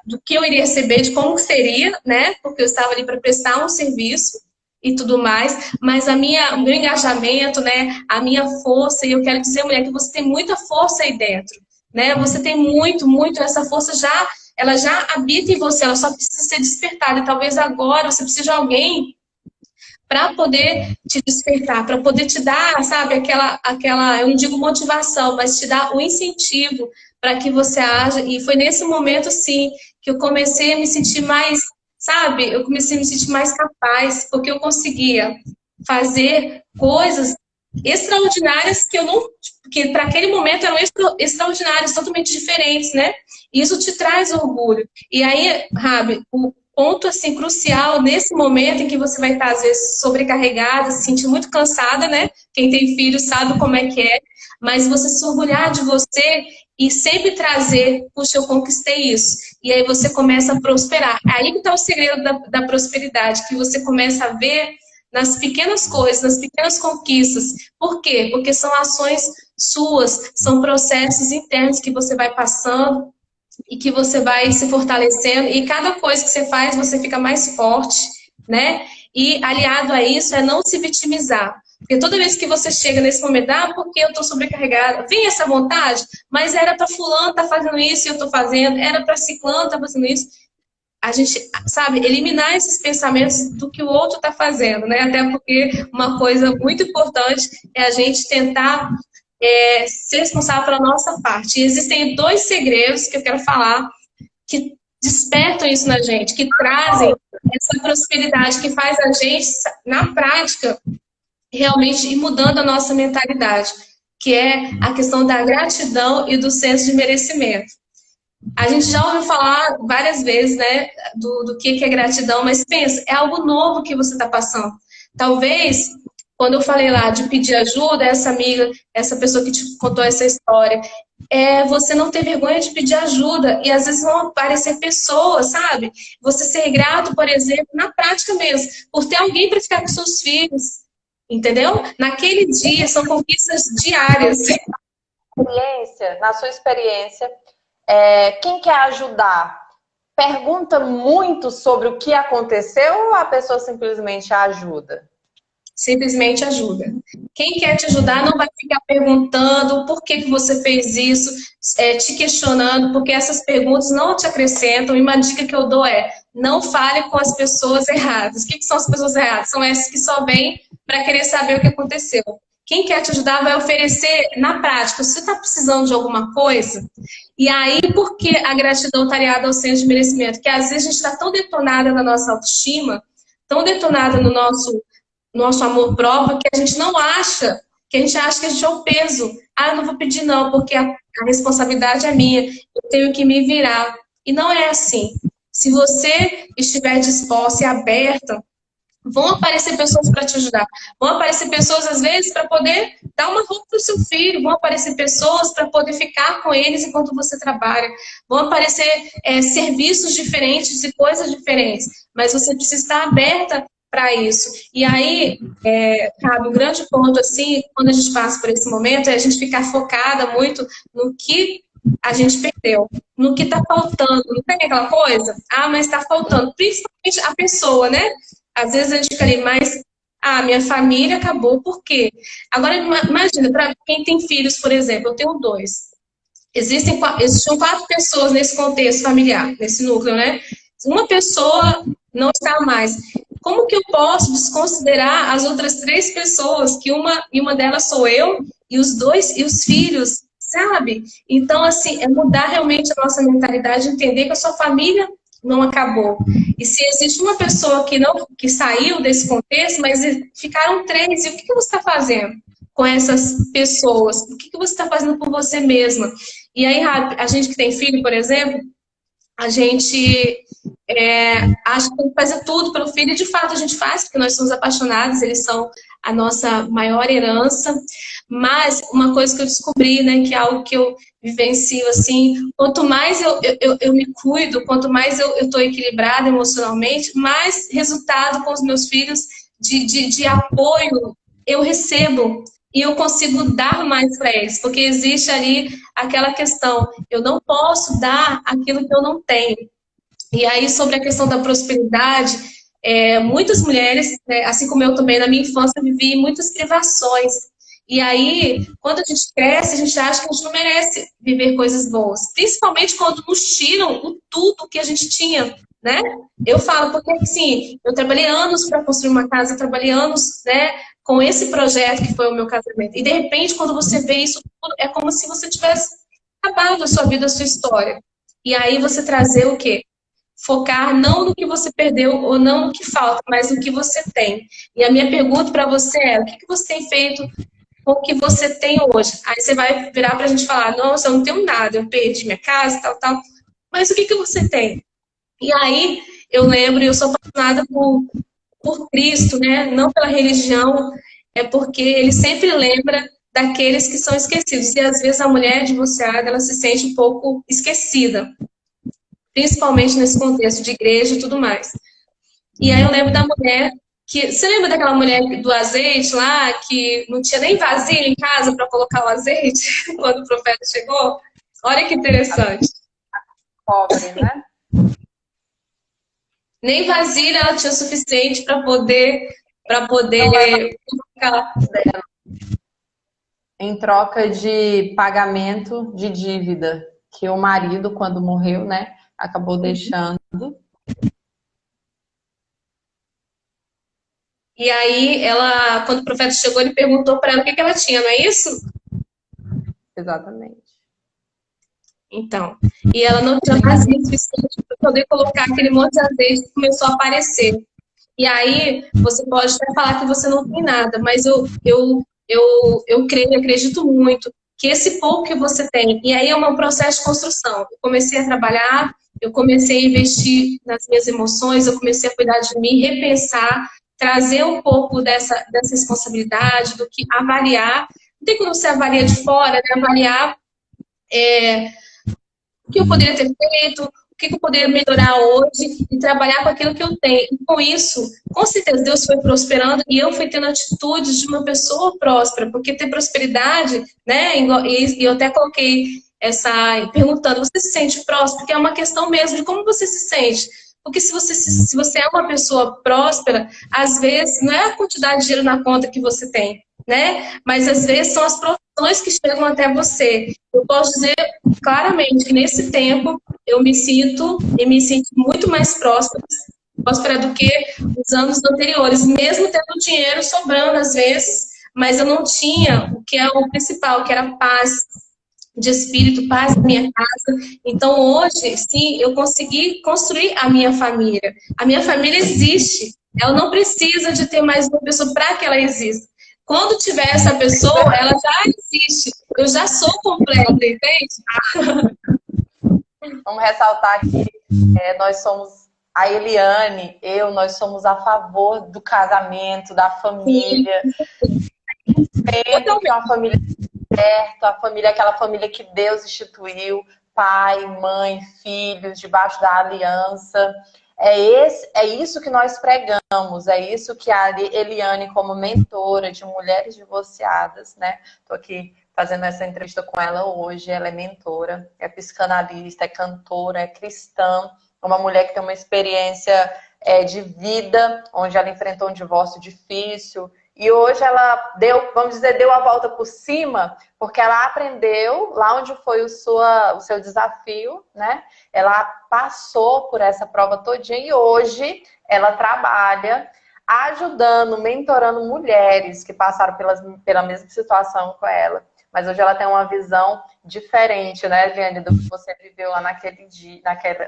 do que eu iria receber, de como seria, né? Porque eu estava ali para prestar um serviço e tudo mais, mas o meu engajamento, né? A minha força, e eu quero dizer, mulher, que você tem muita força aí dentro, né? Você tem muito, essa força ela já habita em você, ela só precisa ser despertada. E talvez agora você precise de alguém para poder te despertar, para poder te dar, sabe, eu não digo motivação, mas te dar o incentivo para que você haja. E foi nesse momento, sim, que eu comecei a me sentir mais, sabe, eu comecei a me sentir mais capaz, porque eu conseguia fazer coisas extraordinárias que eu não, que para aquele momento eram extraordinárias, totalmente diferentes, né? E isso te traz orgulho. E aí, Rabi, o ponto assim crucial nesse momento em que você vai estar às vezes sobrecarregada, se sentir muito cansada, né? Quem tem filho sabe como é que é, mas você se orgulhar de você e sempre trazer, puxa, eu conquistei isso. E aí você começa a prosperar. Aí que está o segredo da prosperidade, que você começa a ver nas pequenas coisas, nas pequenas conquistas. Por quê? Porque são ações suas, são processos internos que você vai passando e que você vai se fortalecendo, e cada coisa que você faz, você fica mais forte, né? E aliado a isso é não se vitimizar. Porque toda vez que você chega nesse momento, porque eu tô sobrecarregada, vem essa vontade, mas era para fulano tá fazendo isso e eu tô fazendo, era para ciclano tá fazendo isso. A gente, sabe, eliminar esses pensamentos do que o outro tá fazendo, né? Até porque uma coisa muito importante é a gente tentar ser responsável pela nossa parte. E existem 2 segredos que eu quero falar que despertam isso na gente, que trazem essa prosperidade, que faz a gente, na prática, realmente ir mudando a nossa mentalidade, que é a questão da gratidão e do senso de merecimento. A gente já ouviu falar várias vezes, né, do que é gratidão, mas pensa, é algo novo que você está passando. Talvez, quando eu falei lá de pedir ajuda, essa amiga, essa pessoa que te contou essa história, você não ter vergonha de pedir ajuda, e às vezes vão aparecer pessoas, sabe? Você ser grato, por exemplo, na prática mesmo, por ter alguém para ficar com seus filhos, entendeu? Naquele dia, são conquistas diárias. Na sua experiência, quem quer ajudar pergunta muito sobre o que aconteceu ou a pessoa simplesmente ajuda? Simplesmente ajuda. Quem quer te ajudar não vai ficar perguntando por que você fez isso, te questionando, porque essas perguntas não te acrescentam. E uma dica que eu dou é: não fale com as pessoas erradas. O que são as pessoas erradas? São essas que só vêm para querer saber o que aconteceu. Quem quer te ajudar vai oferecer na prática. Se você está precisando de alguma coisa, e aí por que a gratidão está aliada ao senso de merecimento? Que às vezes a gente está tão detonada na nossa autoestima, tão detonada no nosso amor próprio, que a gente não acha, que a gente acha que a gente é um peso. Eu não vou pedir não, porque a responsabilidade é minha, eu tenho que me virar. E não é assim. Se você estiver disposta e aberta Vão aparecer pessoas para te ajudar. Vão aparecer pessoas, às vezes, para poder dar uma roupa para o seu filho. Vão aparecer pessoas para poder ficar com eles enquanto você trabalha. Vão aparecer serviços diferentes e coisas diferentes. Mas você precisa estar aberta para isso. E aí, cabe um grande ponto, assim, quando a gente passa por esse momento, é a gente ficar focada muito no que a gente perdeu, no que está faltando. Não tem aquela coisa? Ah, mas está faltando. Principalmente a pessoa, né? Às vezes a gente fica ali, mas minha família acabou, por quê? Agora, imagina, para quem tem filhos, por exemplo, eu tenho 2. Existiam 4 pessoas nesse contexto familiar, nesse núcleo, né? Uma pessoa não está mais. Como que eu posso desconsiderar as outras 3 pessoas, que uma delas sou eu, e os filhos, sabe? Então, assim, é mudar realmente a nossa mentalidade, entender que a sua família não acabou. E se existe uma pessoa que saiu desse contexto, mas ficaram 3, e o que você está fazendo com essas pessoas? O que você está fazendo por você mesma? E aí, a gente que tem filho, por exemplo, a gente acha que tem que fazer tudo pelo filho, e de fato a gente faz, porque nós somos apaixonados, eles são a nossa maior herança. Mas uma coisa que eu descobri, né, que é algo que eu vivencio, assim, quanto mais eu me cuido, quanto mais eu estou equilibrada emocionalmente, mais resultado com os meus filhos de apoio eu recebo. E eu consigo dar mais para eles, porque existe ali aquela questão, eu não posso dar aquilo que eu não tenho. E aí, sobre a questão da prosperidade, muitas mulheres, né, assim como eu também, na minha infância, vivi muitas privações. E aí, quando a gente cresce, a gente acha que a gente não merece viver coisas boas. Principalmente quando nos tiram o tudo que a gente tinha, né? Eu falo, porque assim, eu trabalhei anos para construir uma casa, trabalhei anos, né, com esse projeto que foi o meu casamento. E de repente, quando você vê isso tudo, é como se você tivesse acabado a sua vida, a sua história. E aí você trazer o quê? Focar não no que você perdeu ou não no que falta, mas no que você tem. E a minha pergunta para você é, o que você tem feito com o que você tem hoje? Aí você vai virar para a gente falar, nossa, eu não tenho nada, eu perdi minha casa, tal, tal. Mas o que você tem? E aí eu lembro, eu sou apaixonada por Cristo, né? Não pela religião, é porque ele sempre lembra daqueles que são esquecidos. E às vezes a mulher divorciada, ela se sente um pouco esquecida, principalmente nesse contexto de igreja e tudo mais. E aí eu lembro da mulher que... Você lembra daquela mulher do azeite lá, que não tinha nem vasilha em casa para colocar o azeite, quando o profeta chegou? Olha que interessante. Pobre, né? Nem vasilha ela tinha o suficiente para poder colocar. Em troca de pagamento de dívida, que o marido, quando morreu, né, acabou deixando. E aí, quando o profeta chegou, ele perguntou para ela o que ela tinha, não é isso? Exatamente. Então, e ela não tinha vasilha suficiente para poder colocar aquele monte de azeite que começou a aparecer. E aí, você pode até falar que você não tem nada, mas eu creio, acredito muito que esse pouco que você tem, e aí é um processo de construção. Eu comecei a trabalhar, eu comecei a investir nas minhas emoções, eu comecei a cuidar de mim, repensar, trazer um pouco dessa responsabilidade, do que avaliar. Não tem como você avaliar de fora, né? Avaliar o que eu poderia ter feito, o que eu poderia melhorar hoje e trabalhar com aquilo que eu tenho. E com isso, com certeza, Deus foi prosperando e eu fui tendo atitudes de uma pessoa próspera, porque ter prosperidade, né? E eu até coloquei perguntando, você se sente próspero? Porque é uma questão mesmo de como você se sente. Porque se você é uma pessoa próspera, às vezes não é a quantidade de dinheiro na conta que você tem, né? Mas às vezes são as profissões que chegam até você. Eu posso dizer claramente que nesse tempo eu me sinto muito mais próspera do que os anos anteriores, mesmo tendo dinheiro sobrando às vezes, mas eu não tinha o que é o principal, que era paz de espírito, paz na minha casa. Então hoje, sim, eu consegui construir a minha família. A minha família existe. Ela não precisa de ter mais uma pessoa para que ela exista. Quando tiver essa pessoa, ela já existe. Eu já sou completa, entende? Vamos ressaltar que nós somos a Eliane, nós somos a favor do casamento, da Sim, família. Entendo que totalmente. uma família certa, a família é aquela família que Deus instituiu, pai, mãe, filhos, debaixo da aliança. É isso que nós pregamos, é isso que a Eliane, como mentora de mulheres divorciadas, né? Estou aqui fazendo essa entrevista com ela hoje. Ela é mentora, é psicanalista, é cantora, é cristã, é uma mulher que tem uma experiência de vida, onde ela enfrentou um divórcio difícil. E hoje ela vamos dizer, deu a volta por cima, porque ela aprendeu lá onde foi o seu desafio, né? Ela passou por essa prova todinha e hoje ela trabalha ajudando, mentorando mulheres que passaram pela mesma situação com ela. Mas hoje ela tem uma visão diferente, né, Eliane, do que você viveu lá naquele dia,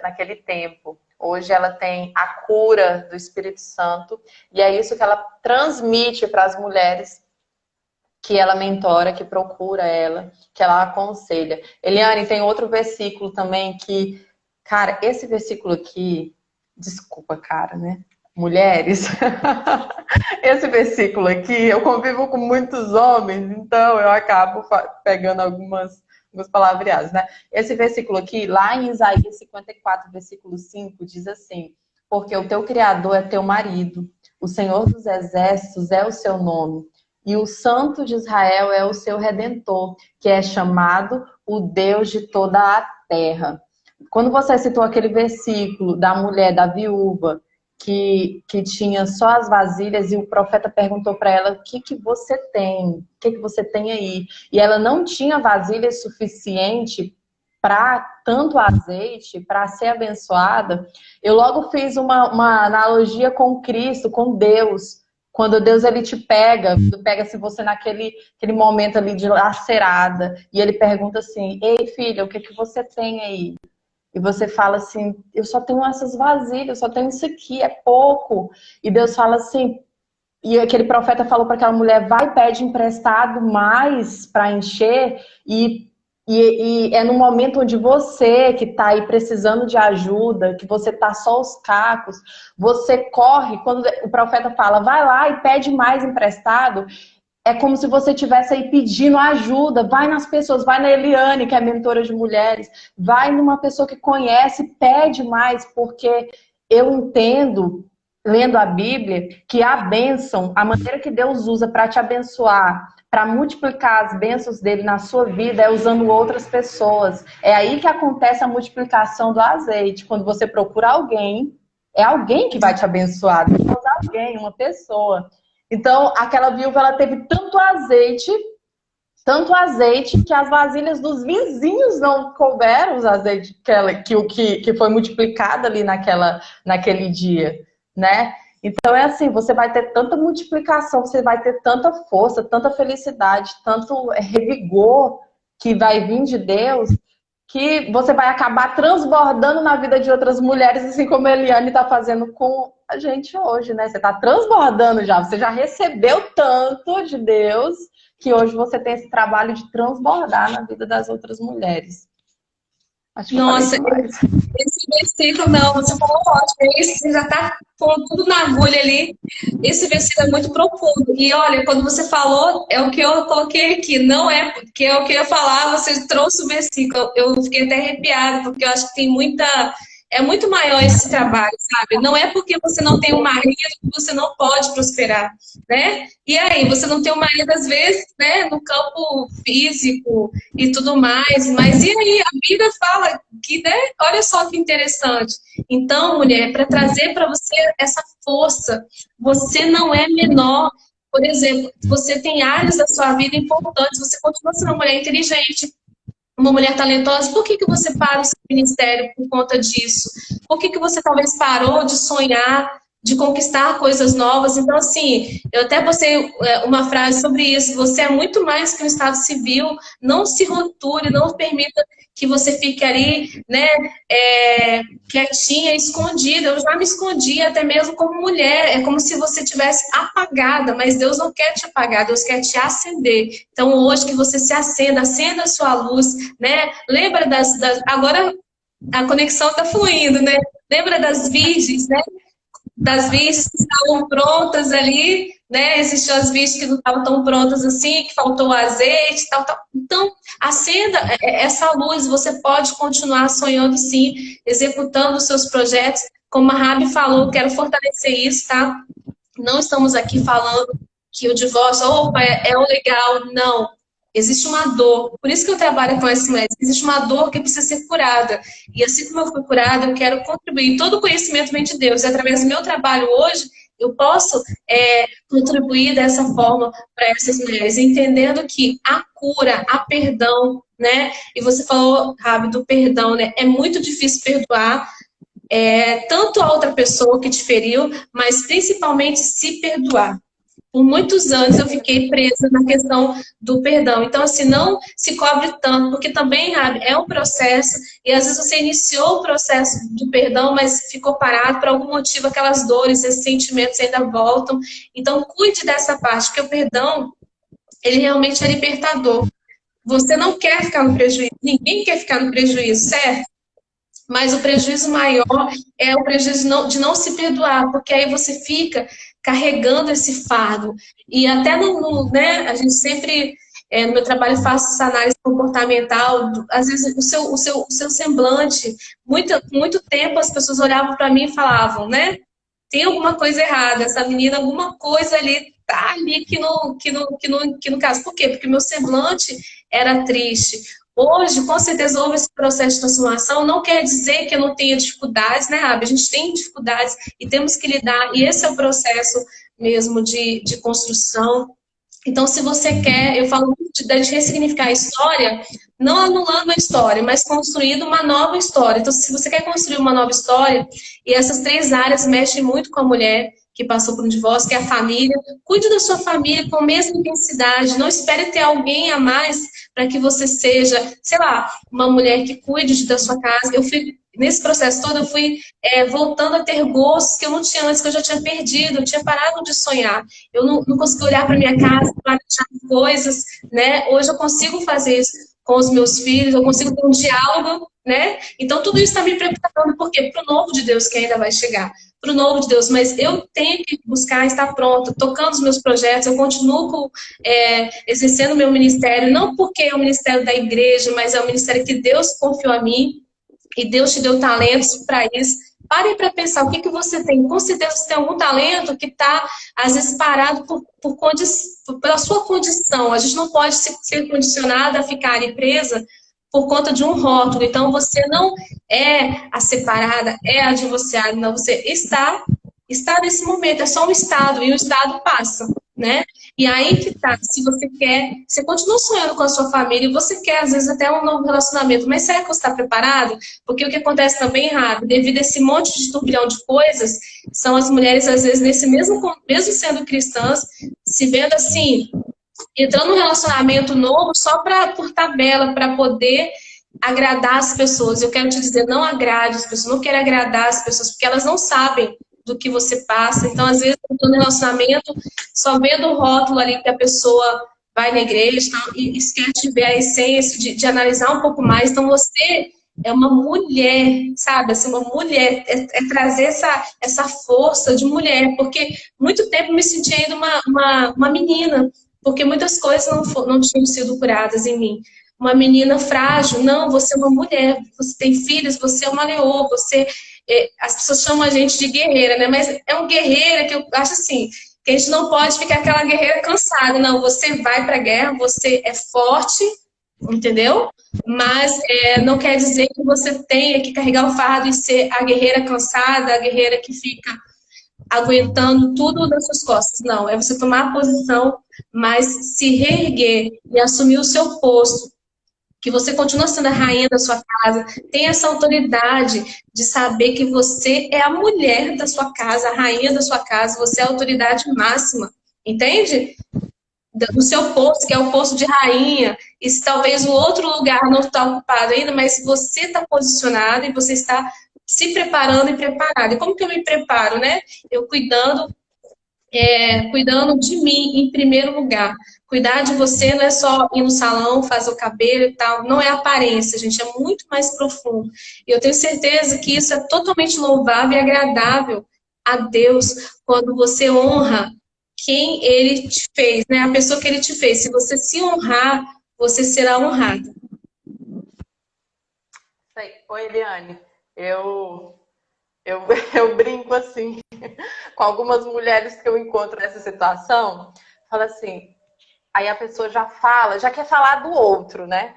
naquele tempo. Hoje ela tem a cura do Espírito Santo e é isso que ela transmite para as mulheres que ela mentora, que procura ela, que ela aconselha. Eliane, tem outro versículo também que, cara, esse versículo aqui, desculpa, cara, né? Mulheres, esse versículo aqui, eu convivo com muitos homens, então eu acabo pegando algumas palavreados, né? Esse versículo aqui, lá em Isaías 54, versículo 5, diz assim: porque o teu Criador é teu marido, o Senhor dos Exércitos é o seu nome, e o Santo de Israel é o seu Redentor, que é chamado o Deus de toda a terra. Quando você citou aquele versículo da mulher, da viúva, que tinha só as vasilhas e o profeta perguntou para ela: o que você tem? O que você tem aí? E ela não tinha vasilha suficiente para tanto azeite, para ser abençoada. Eu logo fiz uma analogia com Cristo, com Deus. Quando Deus ele te pega se você naquele momento ali de lacerada, e ele pergunta assim: ei filha, o que você tem aí? E você fala assim: eu só tenho essas vasilhas, eu só tenho isso aqui, é pouco. E Deus fala assim, e aquele profeta falou para aquela mulher: vai, pede emprestado mais para encher, e é no momento onde você que está aí precisando de ajuda, que você tá só os cacos, você corre, quando o profeta fala, vai lá e pede mais emprestado, é como se você estivesse aí pedindo ajuda. Vai nas pessoas, vai na Eliane, que é mentora de mulheres, vai numa pessoa que conhece, pede mais, porque eu entendo, lendo a Bíblia, que a bênção, a maneira que Deus usa para te abençoar, para multiplicar as bênçãos dele na sua vida, é usando outras pessoas. É aí que acontece a multiplicação do azeite. Quando você procura alguém, é alguém que vai te abençoar. Deus é alguém, uma pessoa. Então, aquela viúva, ela teve tanto azeite, que as vasilhas dos vizinhos não couberam os azeites que foi multiplicado ali naquele dia, né? Então, é assim, você vai ter tanta multiplicação, você vai ter tanta força, tanta felicidade, tanto revigor que vai vir de Deus, que você vai acabar transbordando na vida de outras mulheres, assim como a Eliane está fazendo com a gente hoje, né? Você está transbordando já, você já recebeu tanto de Deus, que hoje você tem esse trabalho de transbordar na vida das outras mulheres. Acho que eu falei Nossa, demais. esse versículo, não, você falou ótimo, você já está pondo tudo na agulha ali. Esse versículo é muito profundo. E olha, quando você falou, é o que eu coloquei aqui, não é porque é o que eu ia falar, você trouxe o versículo. Eu fiquei até arrepiada, porque eu acho que tem muita. É muito maior esse trabalho, sabe? Não é porque você não tem um marido que você não pode prosperar, né? E aí, você não tem um marido, às vezes, né, no campo físico e tudo mais, mas e aí? A Bíblia fala que, né? Olha só que interessante. Então, mulher, para trazer para você essa força, você não é menor. Por exemplo, você tem áreas da sua vida importantes, você continua sendo uma mulher inteligente, uma mulher talentosa. Por que você para o seu ministério por conta disso? Por que você talvez parou de sonhar, de conquistar coisas novas? Então, assim, eu até postei uma frase sobre isso: você é muito mais que um estado civil, não se rotule, não permita que você fique ali, né, quietinha, escondida. Eu já me escondi até mesmo como mulher, é como se você tivesse apagada, mas Deus não quer te apagar, Deus quer te acender. Então hoje que você se acenda a sua luz, né? Lembra agora a conexão está fluindo, né? Lembra das virgens, né? Das virgens que estavam prontas ali, né? Existiam as virgens que não estavam tão prontas assim, que faltou azeite, tal, tal. Então, acenda essa luz, você pode continuar sonhando sim, executando os seus projetos. Como a Rabi falou, quero fortalecer isso, tá? Não estamos aqui falando que o divórcio, opa, é o legal. Não. Existe uma dor. Por isso que eu trabalho com essas mulheres. Existe uma dor que precisa ser curada. E assim como eu fui curada, eu quero contribuir. Todo o conhecimento vem de Deus. E através do meu trabalho hoje, eu posso contribuir dessa forma para essas mulheres, entendendo que a cura, a perdão, né? E você falou, Rabi, do perdão, né? É muito difícil perdoar, tanto a outra pessoa que te feriu, mas principalmente se perdoar. Por muitos anos eu fiquei presa na questão do perdão. Então, assim, não se cobre tanto, porque também, Rabi, é um processo, e às vezes você iniciou o processo do perdão, mas ficou parado por algum motivo, aquelas dores, esses sentimentos ainda voltam. Então, cuide dessa parte, porque o perdão, ele realmente é libertador. Você não quer ficar no prejuízo, ninguém quer ficar no prejuízo, certo? Mas o prejuízo maior é o prejuízo de não se perdoar, porque aí você fica carregando esse fardo. E até né, a gente sempre, no meu trabalho, faço essa análise comportamental, às vezes o seu semblante, muito tempo as pessoas olhavam para mim e falavam, né? Tem alguma coisa errada, essa menina, alguma coisa ali tá ali que no caso. Por quê? Porque meu semblante era triste. Hoje, com certeza, houve esse processo de transformação. Não quer dizer que eu não tenha dificuldades, né, Rabi? A gente tem dificuldades e temos que lidar. E esse é o processo mesmo de construção. Então, se você quer, eu falo muito de ressignificar a história, não anulando a história, mas construindo uma nova história. Então, se você quer construir uma nova história, e essas três áreas mexem muito com a mulher que passou por um divórcio, que é a família, cuide da sua família com a mesma intensidade, não espere ter alguém a mais para que você seja, sei lá, uma mulher que cuide da sua casa. Nesse processo todo, eu fui voltando a ter gostos que eu não tinha antes, que eu já tinha perdido, eu tinha parado de sonhar. Eu não consegui olhar para minha casa, planejar coisas, né? Hoje eu consigo fazer isso com os meus filhos, eu consigo ter um diálogo, né? Então, tudo isso está me preparando, por quê? Para o novo de Deus que ainda vai chegar. Para o novo de Deus, mas eu tenho que buscar estar pronta, tocando os meus projetos, eu continuo exercendo o meu ministério, não porque é o ministério da igreja, mas é o ministério que Deus confiou a mim, e Deus te deu talentos para isso. Pare para pensar o que você tem. Com certeza você tem algum talento que está, às vezes, parado pela sua condição. A gente não pode ser condicionada a ficar ali presa por conta de um rótulo. Então, você não é a separada, é a divorciada. Não, você está nesse momento. É só um estado, e o estado passa, né? E aí que tá, se você quer, você continua sonhando com a sua família e você quer, às vezes, até um novo relacionamento, mas será que você está preparado? Porque o que acontece também, rápido, devido a esse monte de turbilhão de coisas, são as mulheres, às vezes, nesse mesmo sendo cristãs, se vendo assim, entrando num relacionamento novo só por tabela, para poder agradar as pessoas. Eu quero te dizer, não agrade as pessoas, não quero agradar as pessoas, porque elas não sabem do que você passa. Então, às vezes, eu estou no relacionamento, só vendo o rótulo ali que a pessoa vai na igreja e esquece de ver a essência, de analisar um pouco mais. Então, você é uma mulher, sabe? Assim, uma mulher, trazer essa força de mulher, porque muito tempo eu me senti ainda uma menina, porque muitas coisas não tinham sido curadas em mim. Uma menina frágil, não, você é uma mulher, você tem filhos, você é uma leoa, as pessoas chamam a gente de guerreira, né? Mas é uma guerreira que eu acho assim, que a gente não pode ficar aquela guerreira cansada. Não, você vai pra guerra, você é forte, entendeu? Mas não quer dizer que você tenha que carregar o fardo e ser a guerreira cansada, a guerreira que fica aguentando tudo nas suas costas. Não, é você tomar a posição, mas se reerguer e assumir o seu posto, que você continua sendo a rainha da sua casa, tem essa autoridade de saber que você é a mulher da sua casa, a rainha da sua casa, você é a autoridade máxima, entende? Do seu posto, que é o posto de rainha, e se talvez o outro lugar não está ocupado ainda, mas você está posicionado e você está se preparando e preparado. E como que eu me preparo, né? Eu cuidando cuidando de mim em primeiro lugar. Cuidar de você não é só ir no salão, fazer o cabelo e tal, não é aparência, gente, é muito mais profundo. E eu tenho certeza que isso é totalmente louvável e agradável a Deus quando você honra quem Ele te fez, né? A pessoa que Ele te fez. Se você se honrar, você será honrado. Sei. Oi, Eliane. Eu, eu, eu brinco assim com algumas mulheres que eu encontro nessa situação. Fala assim, aí a pessoa já fala, já quer falar do outro, né?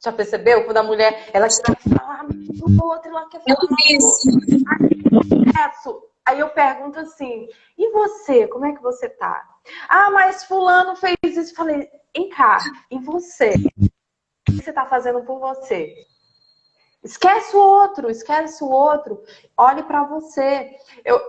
Já percebeu? Quando a mulher, ela quer falar do outro, ela quer É falar um do vício. outro. Aí eu pergunto assim, e você? Como é que você tá? Ah, mas fulano fez isso. Falei, vem cá, e você? O que você tá fazendo por você? Esquece o outro, esquece o outro. Olhe para você.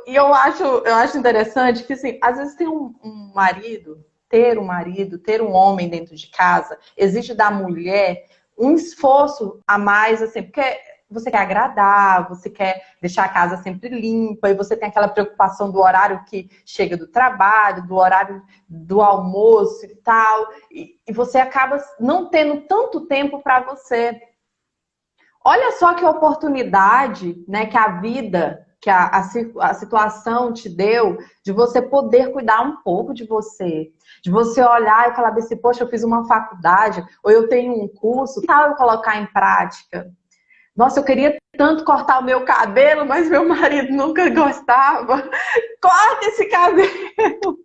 Eu acho interessante que, assim, às vezes tem um marido, ter um homem dentro de casa, exige da mulher um esforço a mais, assim, porque você quer agradar, você quer deixar a casa sempre limpa, e você tem aquela preocupação do horário que chega do trabalho, do horário do almoço e tal, e você acaba não tendo tanto tempo para você. Olha só que oportunidade, né, que a vida, que a situação te deu de você poder cuidar um pouco de você. De você olhar e falar assim, poxa, eu fiz uma faculdade, ou eu tenho um curso, que tal eu colocar em prática? Nossa, eu queria tanto cortar o meu cabelo, mas meu marido nunca gostava. Corta esse cabelo!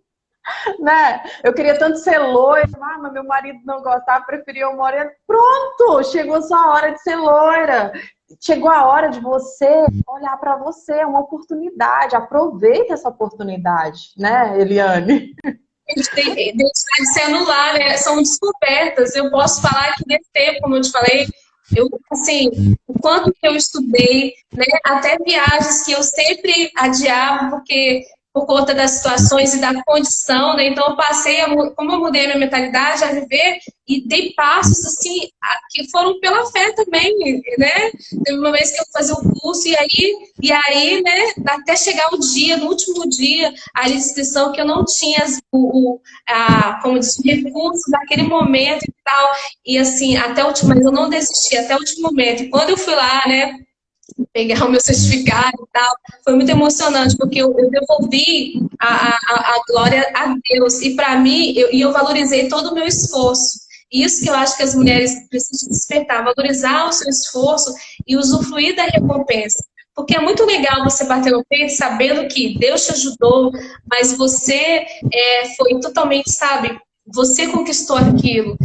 Né? Eu queria tanto ser loira, mas meu marido não gostava, preferia o moreno. Pronto, chegou sua hora de ser loira. Chegou a hora de você olhar para você, é uma oportunidade. Aproveita essa oportunidade, né, Eliane? Deixar de se anular, né? São descobertas. Eu posso falar que nesse tempo, como eu te falei, eu, assim, o quanto que eu estudei, né? Até viagens que eu sempre adiava, porque por conta das situações e da condição, né? Então eu passei, como eu mudei a minha mentalidade, a viver e dei passos, assim, que foram pela fé também, né? Teve uma vez que eu fazia o curso né, até chegar o dia, no último dia, a inscrição que eu não tinha como diz, o recurso daquele momento e tal. E assim, até o último, mas eu não desisti até o último momento. E quando eu fui lá, né, pegar o meu certificado e tal, foi muito emocionante, porque eu devolvi a glória a Deus. E para mim, eu valorizei todo o meu esforço. Isso que eu acho que as mulheres precisam despertar, valorizar o seu esforço e usufruir da recompensa. Porque é muito legal você bater no peito sabendo que Deus te ajudou, mas você foi totalmente, sabe, você conquistou aquilo.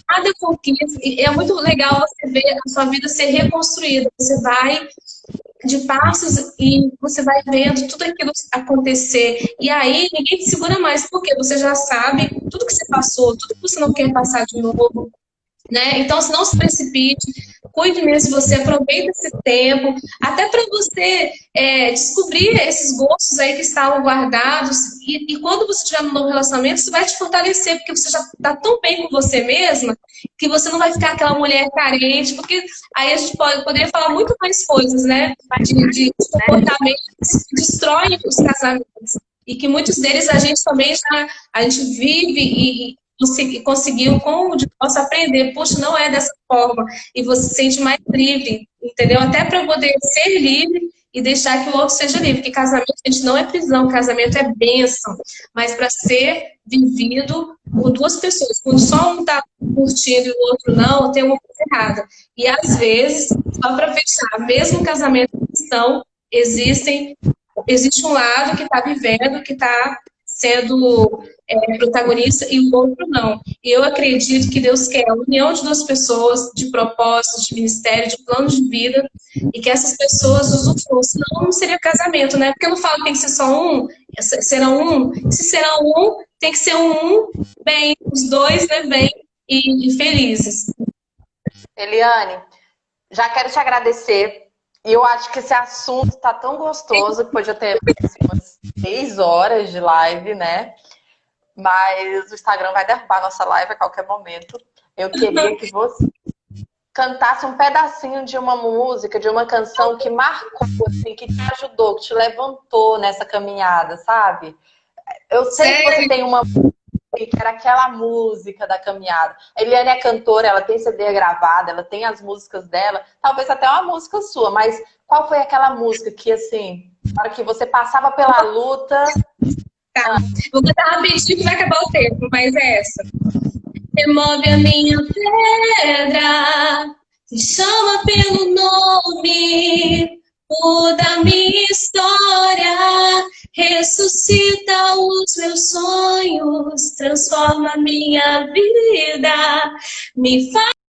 Cada conquista, e é muito legal você ver a sua vida ser reconstruída. Você vai de passos e você vai vendo tudo aquilo acontecer. E aí ninguém te segura mais, porque você já sabe tudo que você passou, tudo que você não quer passar de novo, né? Então, se não se precipite, cuide mesmo de você, aproveite esse tempo, até para você descobrir esses gostos aí que estavam guardados, e quando você estiver num novo relacionamento, isso vai te fortalecer, porque você já está tão bem com você mesma, que você não vai ficar aquela mulher carente, porque aí a gente poderia falar muito mais coisas, né, de comportamentos que destroem os casamentos, e que muitos deles a gente também a gente vive conseguiu com o divórcio aprender, puxa, não é dessa forma, e você se sente mais livre, entendeu? Até para poder ser livre e deixar que o outro seja livre, porque casamento, gente, não é prisão, casamento é bênção, mas para ser vivido por duas pessoas, quando só um está curtindo e o outro não, tem uma coisa errada. E às vezes, só para fechar, mesmo casamento cristão, existe um lado que está vivendo, que está sendo protagonista e o outro não. E eu acredito que Deus quer a união de duas pessoas, de propósito, de ministério, de plano de vida, e que essas pessoas usufruam. Senão não seria casamento, né? Porque eu não falo que tem que ser só um, será um. Se será um, tem que ser um bem, os dois, né, bem e felizes. Eliane, já quero te agradecer. E eu acho que esse assunto está tão gostoso que podia ter assim, umas 6 horas de live, né? Mas o Instagram vai derrubar nossa live a qualquer momento. Eu queria que você cantasse um pedacinho de uma música, de uma canção que marcou, assim, que te ajudou, que te levantou nessa caminhada, sabe? Eu sei que você Sério? tem uma que era aquela música da caminhada. A Eliane é cantora, ela tem CD gravada, ela tem as músicas dela, talvez até uma música sua, mas qual foi aquela música que, assim, na hora que você passava pela luta... Tá. Vou botar rapidinho que vai acabar o tempo, mas é essa. Remove a minha pedra, me chama pelo nome, muda a minha história, ressuscita os meus sonhos, transforma a minha vida, me faz